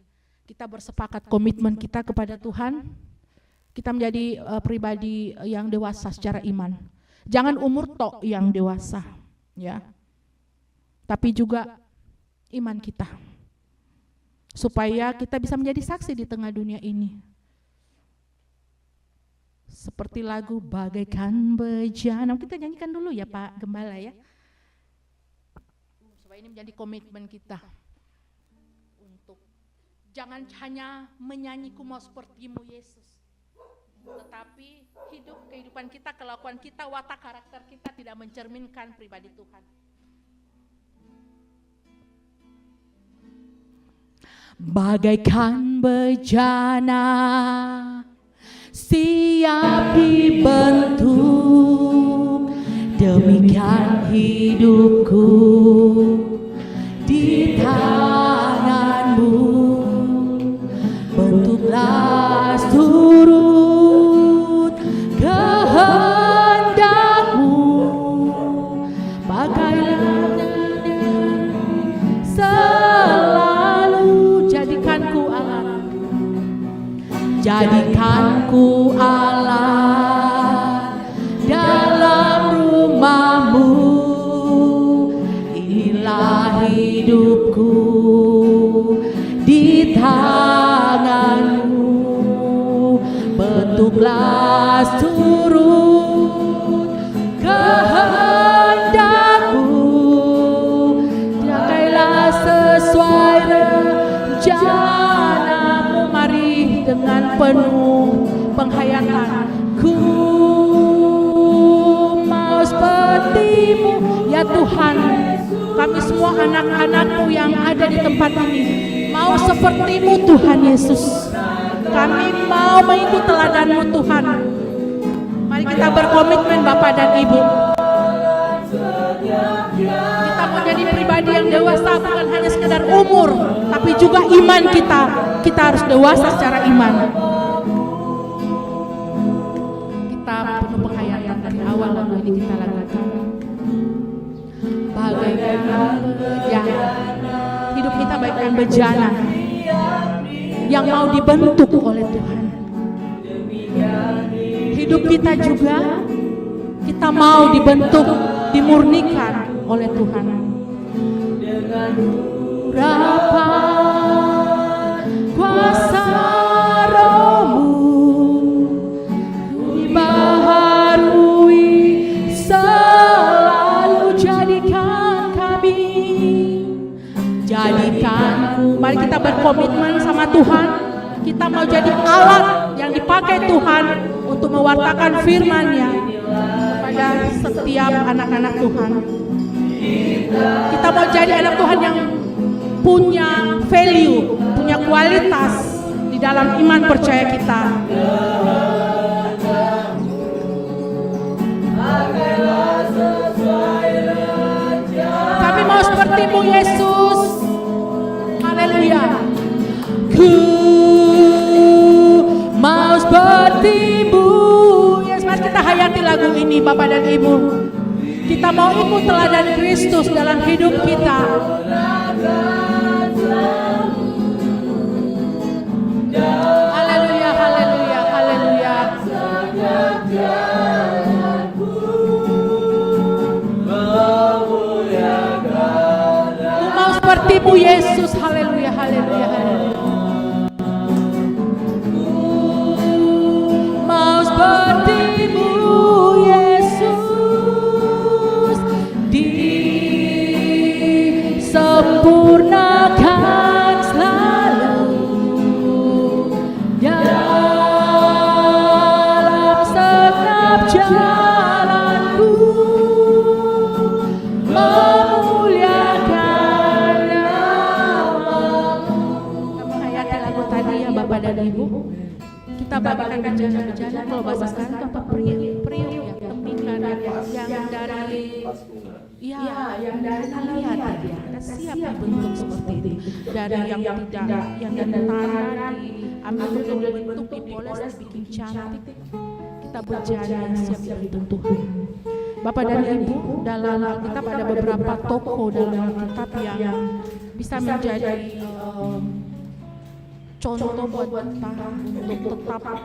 kita bersepakat komitmen kita kepada Tuhan. Kita menjadi pribadi yang dewasa secara iman. Jangan umur tok yang dewasa, ya. Tapi juga iman kita. Supaya kita bisa menjadi saksi di tengah dunia ini. Seperti lagu bagaikan bejana, kita nyanyikan dulu ya Pak Gembala ya. Supaya ini menjadi komitmen kita untuk jangan hanya menyanyi ku mau sepertimu Yesus, tetapi kehidupan kita, kelakuan kita, watak karakter kita tidak mencerminkan pribadi Tuhan. Bagaikan bejana siap dibentuk, demikian hidupku di tanganmu. Bentuklah turut kehendakmu, pakailah selalu, jadikanku Allah, jadikanku Allah dalam rumahmu. Inilah hidupku di Sanggup,lah turut kehendak-Mu, jakailah sesuai rencana-Mu. Mari dengan penuh penghayatan, ku mau seperti-Mu ya Tuhan. Kami semua anak-anak-Mu yang ada di tempat ini mau seperti-Mu Tuhan Yesus. Kami mau mengikut teladan-Mu Tuhan. Mari kita berkomitmen Bapak dan Ibu. Kita mau jadi pribadi yang dewasa, bukan hanya sekedar umur, tapi juga iman kita. Kita harus dewasa secara iman. Kita penuh penghayatan dari awal lagu ini kita lakukan. Bagaikan bejana, hidup kita bagaikan bejana yang mau dibentuk oleh Tuhan. Hidup kita juga, kita mau dibentuk, dimurnikan oleh Tuhan. Dengan urapan kuasa Roh-Mu, dibaharui selalu, jadikan kami, jadikanku. Mari kita berkomitmen sama Tuhan. Kita mau jadi alat yang dipakai Tuhan untuk mewartakan firman-Nya kepada setiap anak-anak Tuhan. Kita mau jadi anak Tuhan yang punya value, punya kualitas di dalam iman percaya kita. Kami mau seperti-Mu Yesus. Haleluya. Ku mau seperti-Mu. Yes, mari kita hayati lagu ini Bapak dan Ibu. Kita mau ikut teladan Kristus dalam hidup kita. Haleluya, haleluya, haleluya. Ku mau seperti-Mu Yesus. Haleluya, haleluya, haleluya. Mau seperti-Mu Yesus, disempurnakan selalu dalam segenap jalanku, memuliakan nama-Mu. Kita menghayati lagu tadi ya Bapak dan Ibu. Kita bagikan bejana-bejana, kalau bahasa sekarang itu apa? Priuk ya, tembikan yang dari yang dari lihat ya, kita siap dibentuk seperti itu. Dari yang tidak, yang dari tanah diambil bentuk, dipoles, dibikin cantik. Kita bejana yang siap dibentuk Tuhan. Bapak dan Ibu, dalam Alkitab ada beberapa tokoh dalam Alkitab yang bisa menjadi contoh buat kita untuk tetap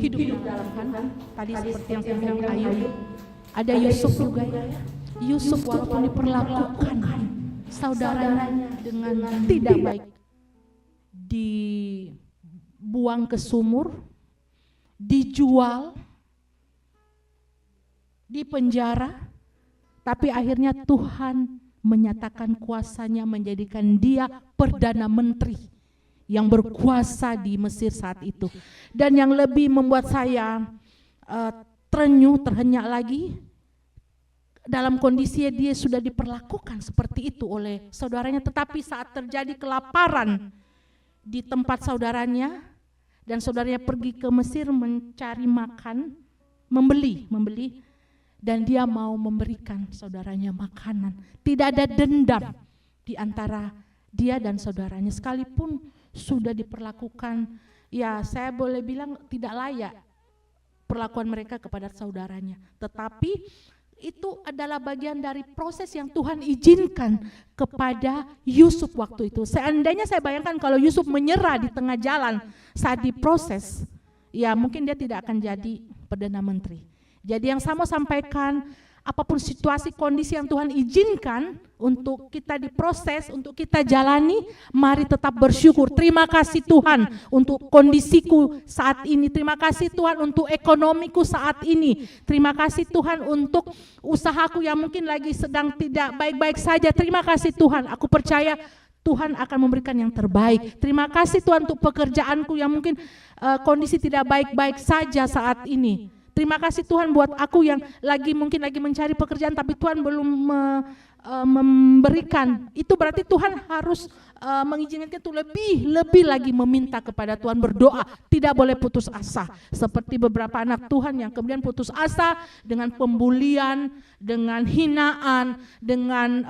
hidup di dalam Tuhan. Tadi seperti yang saya bilang Ayub, ada Yusuf juga ya. Yusuf walaupun diperlakukan saudaranya dengan tidak baik, dibuang ke sumur, dijual, dipenjara, tapi akhirnya Tuhan menyatakan kuasanya menjadikan dia Perdana Menteri yang berkuasa di Mesir saat itu. Dan yang lebih membuat saya terhenyak lagi, dalam kondisi dia sudah diperlakukan seperti itu oleh saudaranya, tetapi saat terjadi kelaparan di tempat saudaranya, dan saudaranya pergi ke Mesir mencari makan, membeli, dan dia mau memberikan saudaranya makanan. Tidak ada dendam di antara dia dan saudaranya, sekalipun sudah diperlakukan, ya saya boleh bilang tidak layak perlakuan mereka kepada saudaranya. Tetapi itu adalah bagian dari proses yang Tuhan izinkan kepada Yusuf waktu itu. Seandainya saya bayangkan kalau Yusuf menyerah di tengah jalan saat diproses, ya mungkin dia tidak akan jadi Perdana Menteri. Jadi yang saya mau sampaikan, apapun situasi kondisi yang Tuhan izinkan untuk kita diproses, untuk kita jalani, mari tetap bersyukur. Terima kasih Tuhan untuk kondisiku saat ini, terima kasih Tuhan untuk ekonomiku saat ini, terima kasih Tuhan untuk usahaku yang mungkin lagi sedang tidak baik-baik saja, terima kasih Tuhan, aku percaya Tuhan akan memberikan yang terbaik. Terima kasih Tuhan untuk pekerjaanku yang mungkin kondisi tidak baik-baik saja saat ini. Terima kasih Tuhan buat aku yang mungkin lagi mencari pekerjaan tapi Tuhan belum memberikan. Itu berarti Tuhan harus mengizinkan kita lebih lagi meminta kepada Tuhan, berdoa, tidak boleh putus asa. Seperti beberapa anak Tuhan yang kemudian putus asa dengan pembulian, dengan hinaan, dengan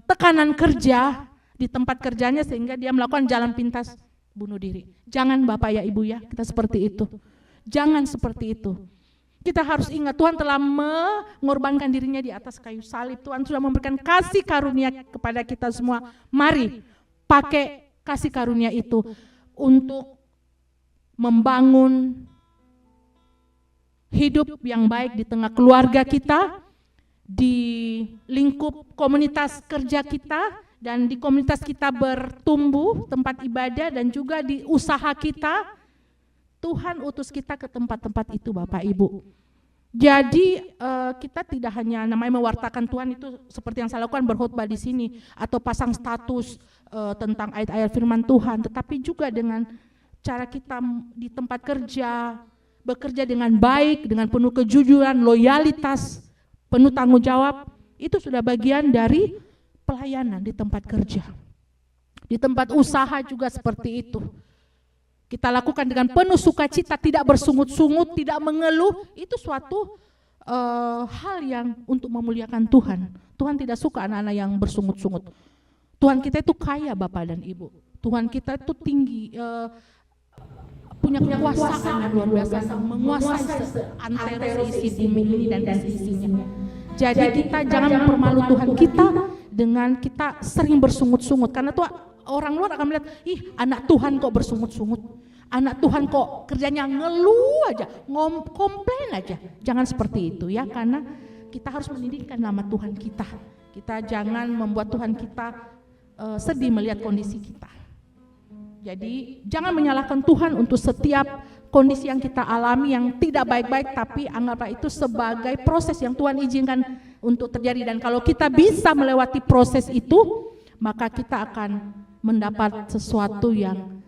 tekanan kerja di tempat kerjanya sehingga dia melakukan jalan pintas bunuh diri. Jangan Bapak ya Ibu ya, kita seperti itu. Jangan seperti itu. Kita harus ingat Tuhan telah mengorbankan dirinya di atas kayu salib. Tuhan sudah memberikan kasih karunia kepada kita semua. Mari pakai kasih karunia itu untuk membangun hidup yang baik di tengah keluarga kita, di lingkup komunitas kerja kita, dan di komunitas kita bertumbuh, tempat ibadah, dan juga di usaha kita. Tuhan utus kita ke tempat-tempat itu Bapak Ibu. Jadi kita tidak hanya namanya mewartakan Tuhan itu seperti yang saya lakukan berkhotbah di sini atau pasang status tentang ayat-ayat firman Tuhan, tetapi juga dengan cara kita di tempat kerja, bekerja dengan baik, dengan penuh kejujuran, loyalitas, penuh tanggung jawab, itu sudah bagian dari pelayanan di tempat kerja. Di tempat usaha juga seperti itu. Kita lakukan dengan penuh sukacita, tidak bersungut-sungut, tidak mengeluh, itu suatu hal yang untuk memuliakan Tuhan. Tuhan tidak suka anak-anak yang bersungut-sungut. Tuhan kita itu kaya Bapak dan Ibu. Tuhan kita itu tinggi, punya kekuasaan yang luar biasa, menguasai antara isi bumi ini dan sisinya. Jadi kita jangan mempermalu Tuhan kita dengan kita sering bersungut-sungut, karena Tuhan orang luar akan melihat, ih anak Tuhan kok bersungut-sungut, anak Tuhan kok kerjanya ngeluh aja, komplain aja. Jangan seperti itu ya, karena kita harus meninggikan nama Tuhan kita. Kita jangan membuat Tuhan kita sedih melihat kondisi kita. Jadi jangan menyalahkan Tuhan untuk setiap kondisi yang kita alami yang tidak baik-baik, tapi anggaplah itu sebagai proses yang Tuhan izinkan untuk terjadi. Dan kalau kita bisa melewati proses itu, maka kita akan mendapat sesuatu yang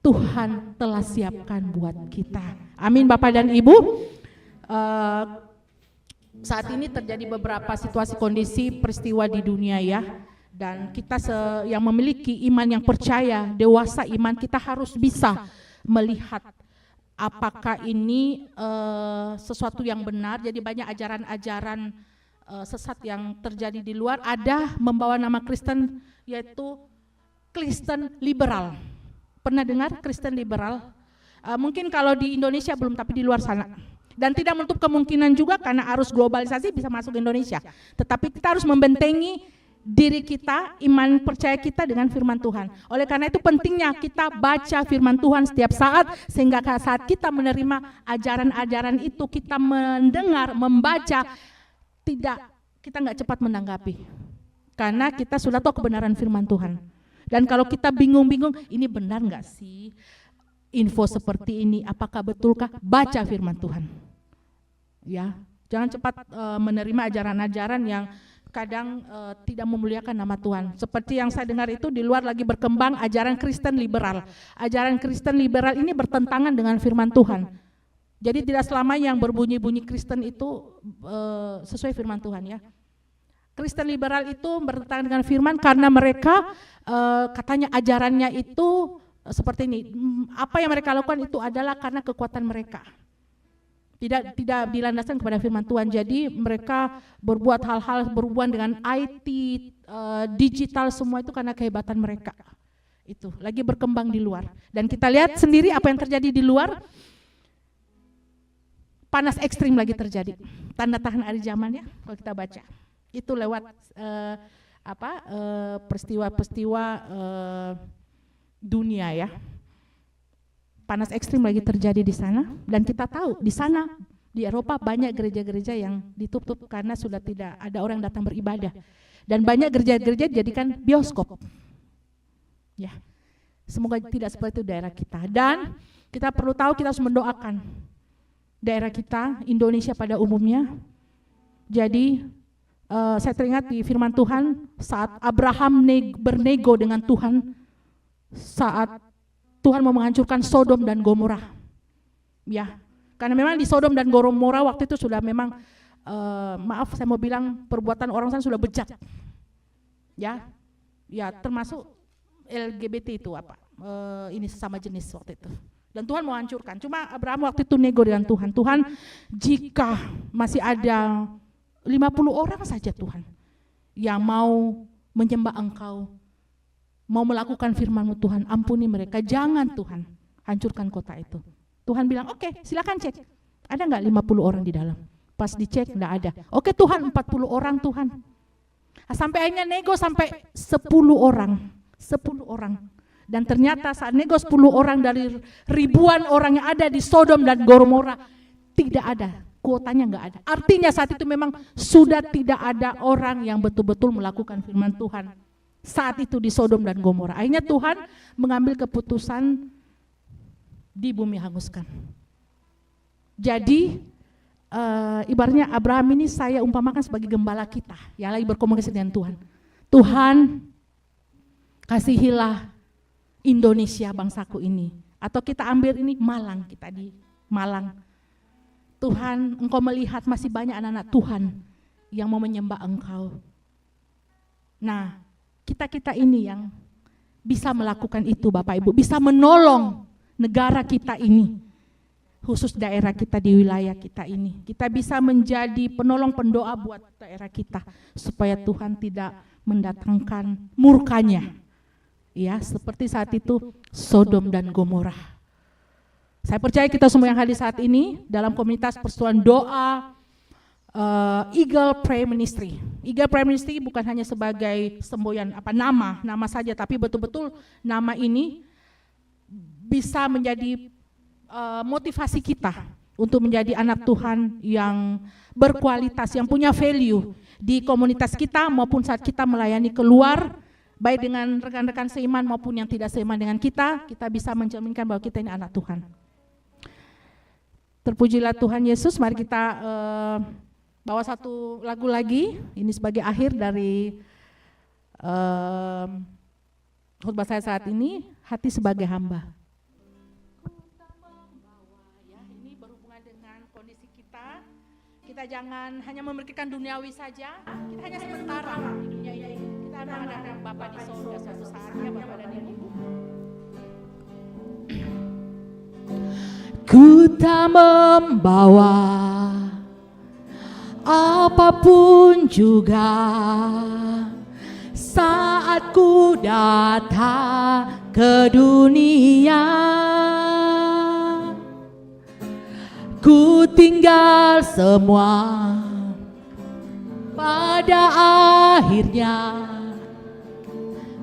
Tuhan telah siapkan buat kita. Amin Bapak dan Ibu. Saat ini terjadi beberapa situasi kondisi peristiwa di dunia ya, dan kita yang memiliki iman yang percaya, dewasa iman, kita harus bisa melihat apakah ini sesuatu yang benar. Jadi banyak ajaran-ajaran sesat yang terjadi di luar, ada membawa nama Kristen, yaitu Kristen liberal. Pernah dengar Kristen liberal? Mungkin kalau di Indonesia belum, tapi di luar sana. Dan tidak menutup kemungkinan juga karena arus globalisasi bisa masuk ke Indonesia. Tetapi kita harus membentengi diri kita, iman percaya kita dengan firman Tuhan. Oleh karena itu pentingnya kita baca firman Tuhan setiap saat, sehingga saat kita menerima ajaran-ajaran itu, kita mendengar, membaca, kita nggak cepat menanggapi. Karena kita sudah tahu kebenaran firman Tuhan. Dan kalau kita bingung-bingung, ini benar nggak sih info seperti ini, apakah betulkah? Baca firman Tuhan. Ya, jangan cepat menerima ajaran-ajaran yang kadang tidak memuliakan nama Tuhan. Seperti yang saya dengar itu di luar lagi berkembang ajaran Kristen liberal. Ajaran Kristen liberal ini bertentangan dengan firman Tuhan. Jadi tidak selama yang berbunyi-bunyi Kristen itu sesuai firman Tuhan ya. Kristen liberal itu bertentangan dengan firman karena mereka katanya ajarannya itu seperti ini. Apa yang mereka lakukan itu adalah karena kekuatan mereka. Tidak dilandaskan kepada firman Tuhan. Jadi mereka berbuat hal-hal berhubungan dengan IT, digital, semua itu karena kehebatan mereka. Itu lagi berkembang di luar. Dan kita lihat sendiri apa yang terjadi di luar. Panas ekstrim lagi terjadi. Tanda-tanda akhir zaman ya, kalau kita baca. Itu lewat peristiwa-peristiwa dunia ya. Panas ekstrim lagi terjadi di sana, dan kita tahu di sana Di Eropa banyak gereja-gereja yang ditutup karena sudah tidak ada orang datang beribadah. Dan banyak gereja-gereja dijadikan bioskop. Ya, semoga tidak seperti itu daerah kita. Dan kita perlu tahu, kita harus mendoakan daerah kita, Indonesia pada umumnya. Jadi saya teringat di firman Tuhan saat Abraham bernego dengan Tuhan, saat Tuhan mau menghancurkan Sodom dan Gomora. Ya, karena memang di Sodom dan Gomora waktu itu sudah memang maaf saya mau bilang perbuatan orang sana sudah bejat. Ya, termasuk LGBT itu ini sesama jenis waktu itu. Dan Tuhan mau hancurkan. Cuma Abraham waktu itu nego dengan Tuhan. Tuhan, jika masih ada 50 orang saja Tuhan yang mau menyembah Engkau, mau melakukan firman-Mu Tuhan, ampuni mereka. Jangan Tuhan hancurkan kota itu. Tuhan bilang, oke, silakan cek. Ada enggak 50 orang di dalam? Pas dicek enggak ada. Oke Tuhan, 40 orang Tuhan. Sampai akhirnya nego sampai 10 orang. 10 orang. Dan ternyata saat nego 10 orang dari ribuan orang yang ada di Sodom dan Gomora, tidak ada. Kuotanya enggak ada. Artinya saat itu memang sudah tidak ada orang yang betul-betul melakukan firman Tuhan. Saat itu di Sodom dan Gomora. Akhirnya Tuhan mengambil keputusan di bumi hanguskan. Jadi ibaratnya Abraham ini saya umpamakan sebagai gembala kita yang lagi berkomunikasi dengan Tuhan. Tuhan, kasihilah Indonesia bangsaku ini. Atau kita ambil ini Malang, kita di Malang. Tuhan, Engkau melihat masih banyak anak-anak Tuhan yang mau menyembah Engkau. Nah, kita ini yang bisa melakukan itu Bapak Ibu, bisa menolong negara kita ini, khusus daerah kita di wilayah kita ini. Kita bisa menjadi penolong pendoa buat daerah kita, supaya Tuhan tidak mendatangkan murkanya. Ya, seperti saat itu Sodom dan Gomora. Saya percaya kita semua yang hadir saat ini dalam komunitas persekutuan doa Eagle Prayer Ministry. Eagle Prayer Ministry bukan hanya sebagai semboyan nama saja, tapi betul-betul nama ini bisa menjadi motivasi kita untuk menjadi anak Tuhan yang berkualitas, yang punya value di komunitas kita maupun saat kita melayani keluar, baik dengan rekan-rekan seiman maupun yang tidak seiman dengan kita bisa mencerminkan bahwa kita ini anak Tuhan. Terpujilah Tuhan Yesus. Mari kita bawa satu lagu lagi, ini sebagai akhir dari khotbah saya saat ini, Hati Sebagai Hamba. Ini berhubungan dengan kondisi kita. Kita jangan hanya memikirkan duniawi saja, kita hanya sementara di dunia ini. Kita akan ada Bapa di surga suatu saat, ya Bapak dan Ibu. Ku tak membawa apapun juga saat ku datang ke dunia. Ku tinggal semua pada akhirnya.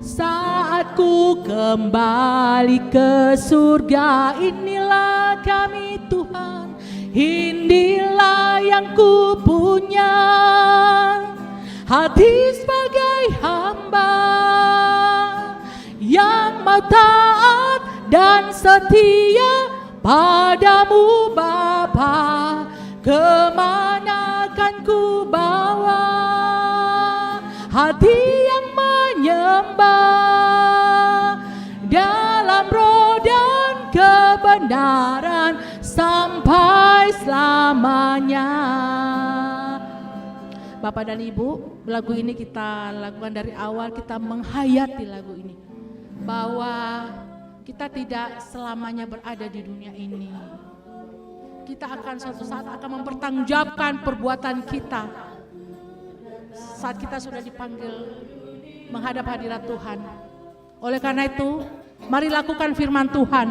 Saat ku kembali ke surga, inilah kami Tuhan, inilah yang ku punya, hati sebagai hamba yang mau taat dan setia padamu Bapa. Kemana kan ku bawa hati yang menyembah dalam roh dan kebenaran sampai selamanya. Bapak dan Ibu, lagu ini kita lakukan dari awal, kita menghayati lagu ini bahwa kita tidak selamanya berada di dunia ini. Kita akan suatu saat akan mempertanggungjawabkan perbuatan kita saat kita sudah dipanggil menghadap hadirat Tuhan. Oleh karena itu, mari lakukan firman Tuhan.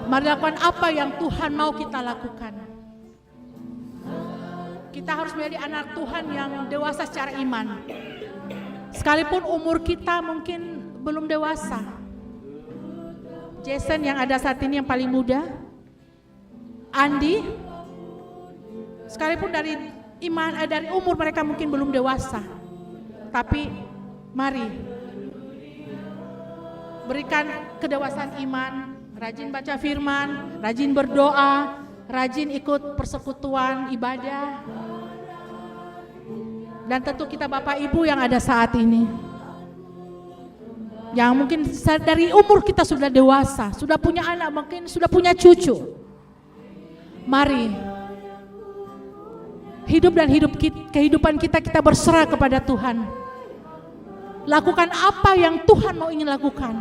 Mari lakukan apa yang Tuhan mau kita lakukan. Kita harus menjadi anak Tuhan yang dewasa secara iman. Sekalipun umur kita mungkin belum dewasa. Jason yang ada saat ini yang paling muda, Andi, sekalipun dari dari umur mereka mungkin belum dewasa, tapi mari berikan kedewasaan iman, rajin baca firman, rajin berdoa, rajin ikut persekutuan ibadah. Dan tentu kita Bapak Ibu yang ada saat ini, yang mungkin dari umur kita sudah dewasa, sudah punya anak, mungkin sudah punya cucu. Mari hidup dan kehidupan kita berserah kepada Tuhan. Lakukan apa yang Tuhan mau ingin lakukan.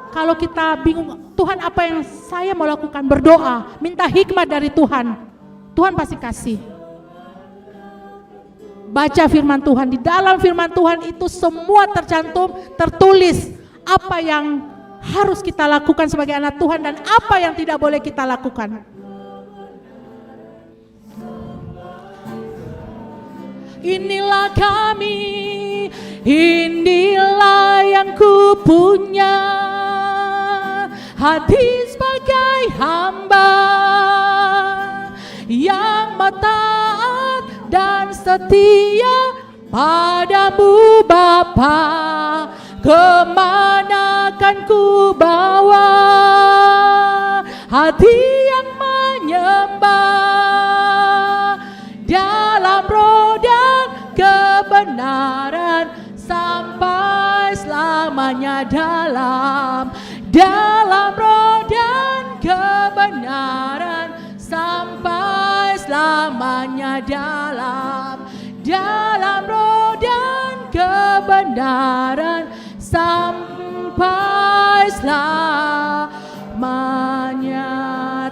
Kalau kita bingung, Tuhan apa yang saya mau lakukan, berdoa, minta hikmat dari Tuhan. Tuhan pasti kasih. Baca firman Tuhan, di dalam firman Tuhan itu semua tercantum, tertulis apa yang harus kita lakukan sebagai anak Tuhan dan apa yang tidak boleh kita lakukan. Inilah kami, inilah yang ku punya, hati sebagai hamba yang taat dan setia padamu Bapa. Kemana kan ku bawa hati yang menyembah dalam roh dan kebenaran sampai selamanya, dalam roh dan kebenaran sampai selamanya, dalam roh dan kebenaran sampai selamanya.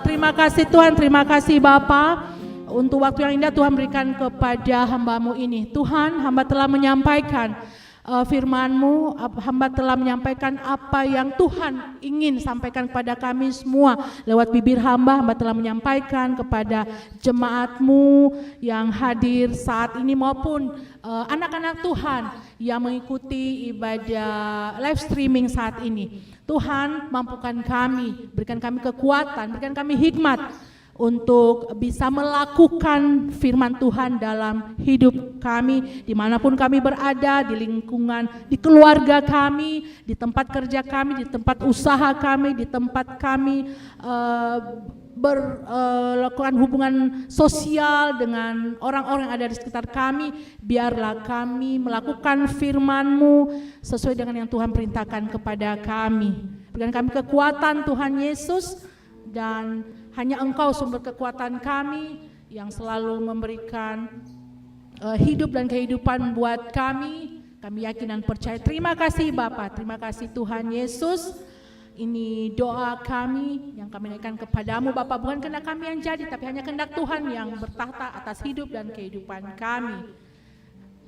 Terima kasih Tuhan, terima kasih Bapa untuk waktu yang indah Tuhan berikan kepada hamba-Mu ini. Tuhan, hamba telah menyampaikan firman-Mu, hamba telah menyampaikan apa yang Tuhan ingin sampaikan kepada kami semua lewat bibir hamba. Hamba telah menyampaikan kepada jemaat-Mu yang hadir saat ini maupun anak-anak Tuhan yang mengikuti ibadah live streaming saat ini. Tuhan, mampukan kami, berikan kami kekuatan, berikan kami hikmat untuk bisa melakukan firman Tuhan dalam hidup kami, dimanapun kami berada, di lingkungan, di keluarga kami, di tempat kerja kami, di tempat usaha kami, di tempat kami melakukan hubungan sosial dengan orang-orang yang ada di sekitar kami. Biarlah kami melakukan firman-Mu sesuai dengan yang Tuhan perintahkan kepada kami. Berikan kami kekuatan Tuhan Yesus, dan hanya Engkau sumber kekuatan kami yang selalu memberikan hidup dan kehidupan buat kami. Kami yakin dan percaya. Terima kasih Bapa, terima kasih Tuhan Yesus. Ini doa kami yang kami naikkan kepadamu Bapa. Bukan kehendak kami yang jadi, tapi hanya kehendak Tuhan yang bertahta atas hidup dan kehidupan kami.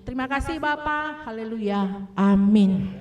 Terima kasih Bapa, haleluya, amin.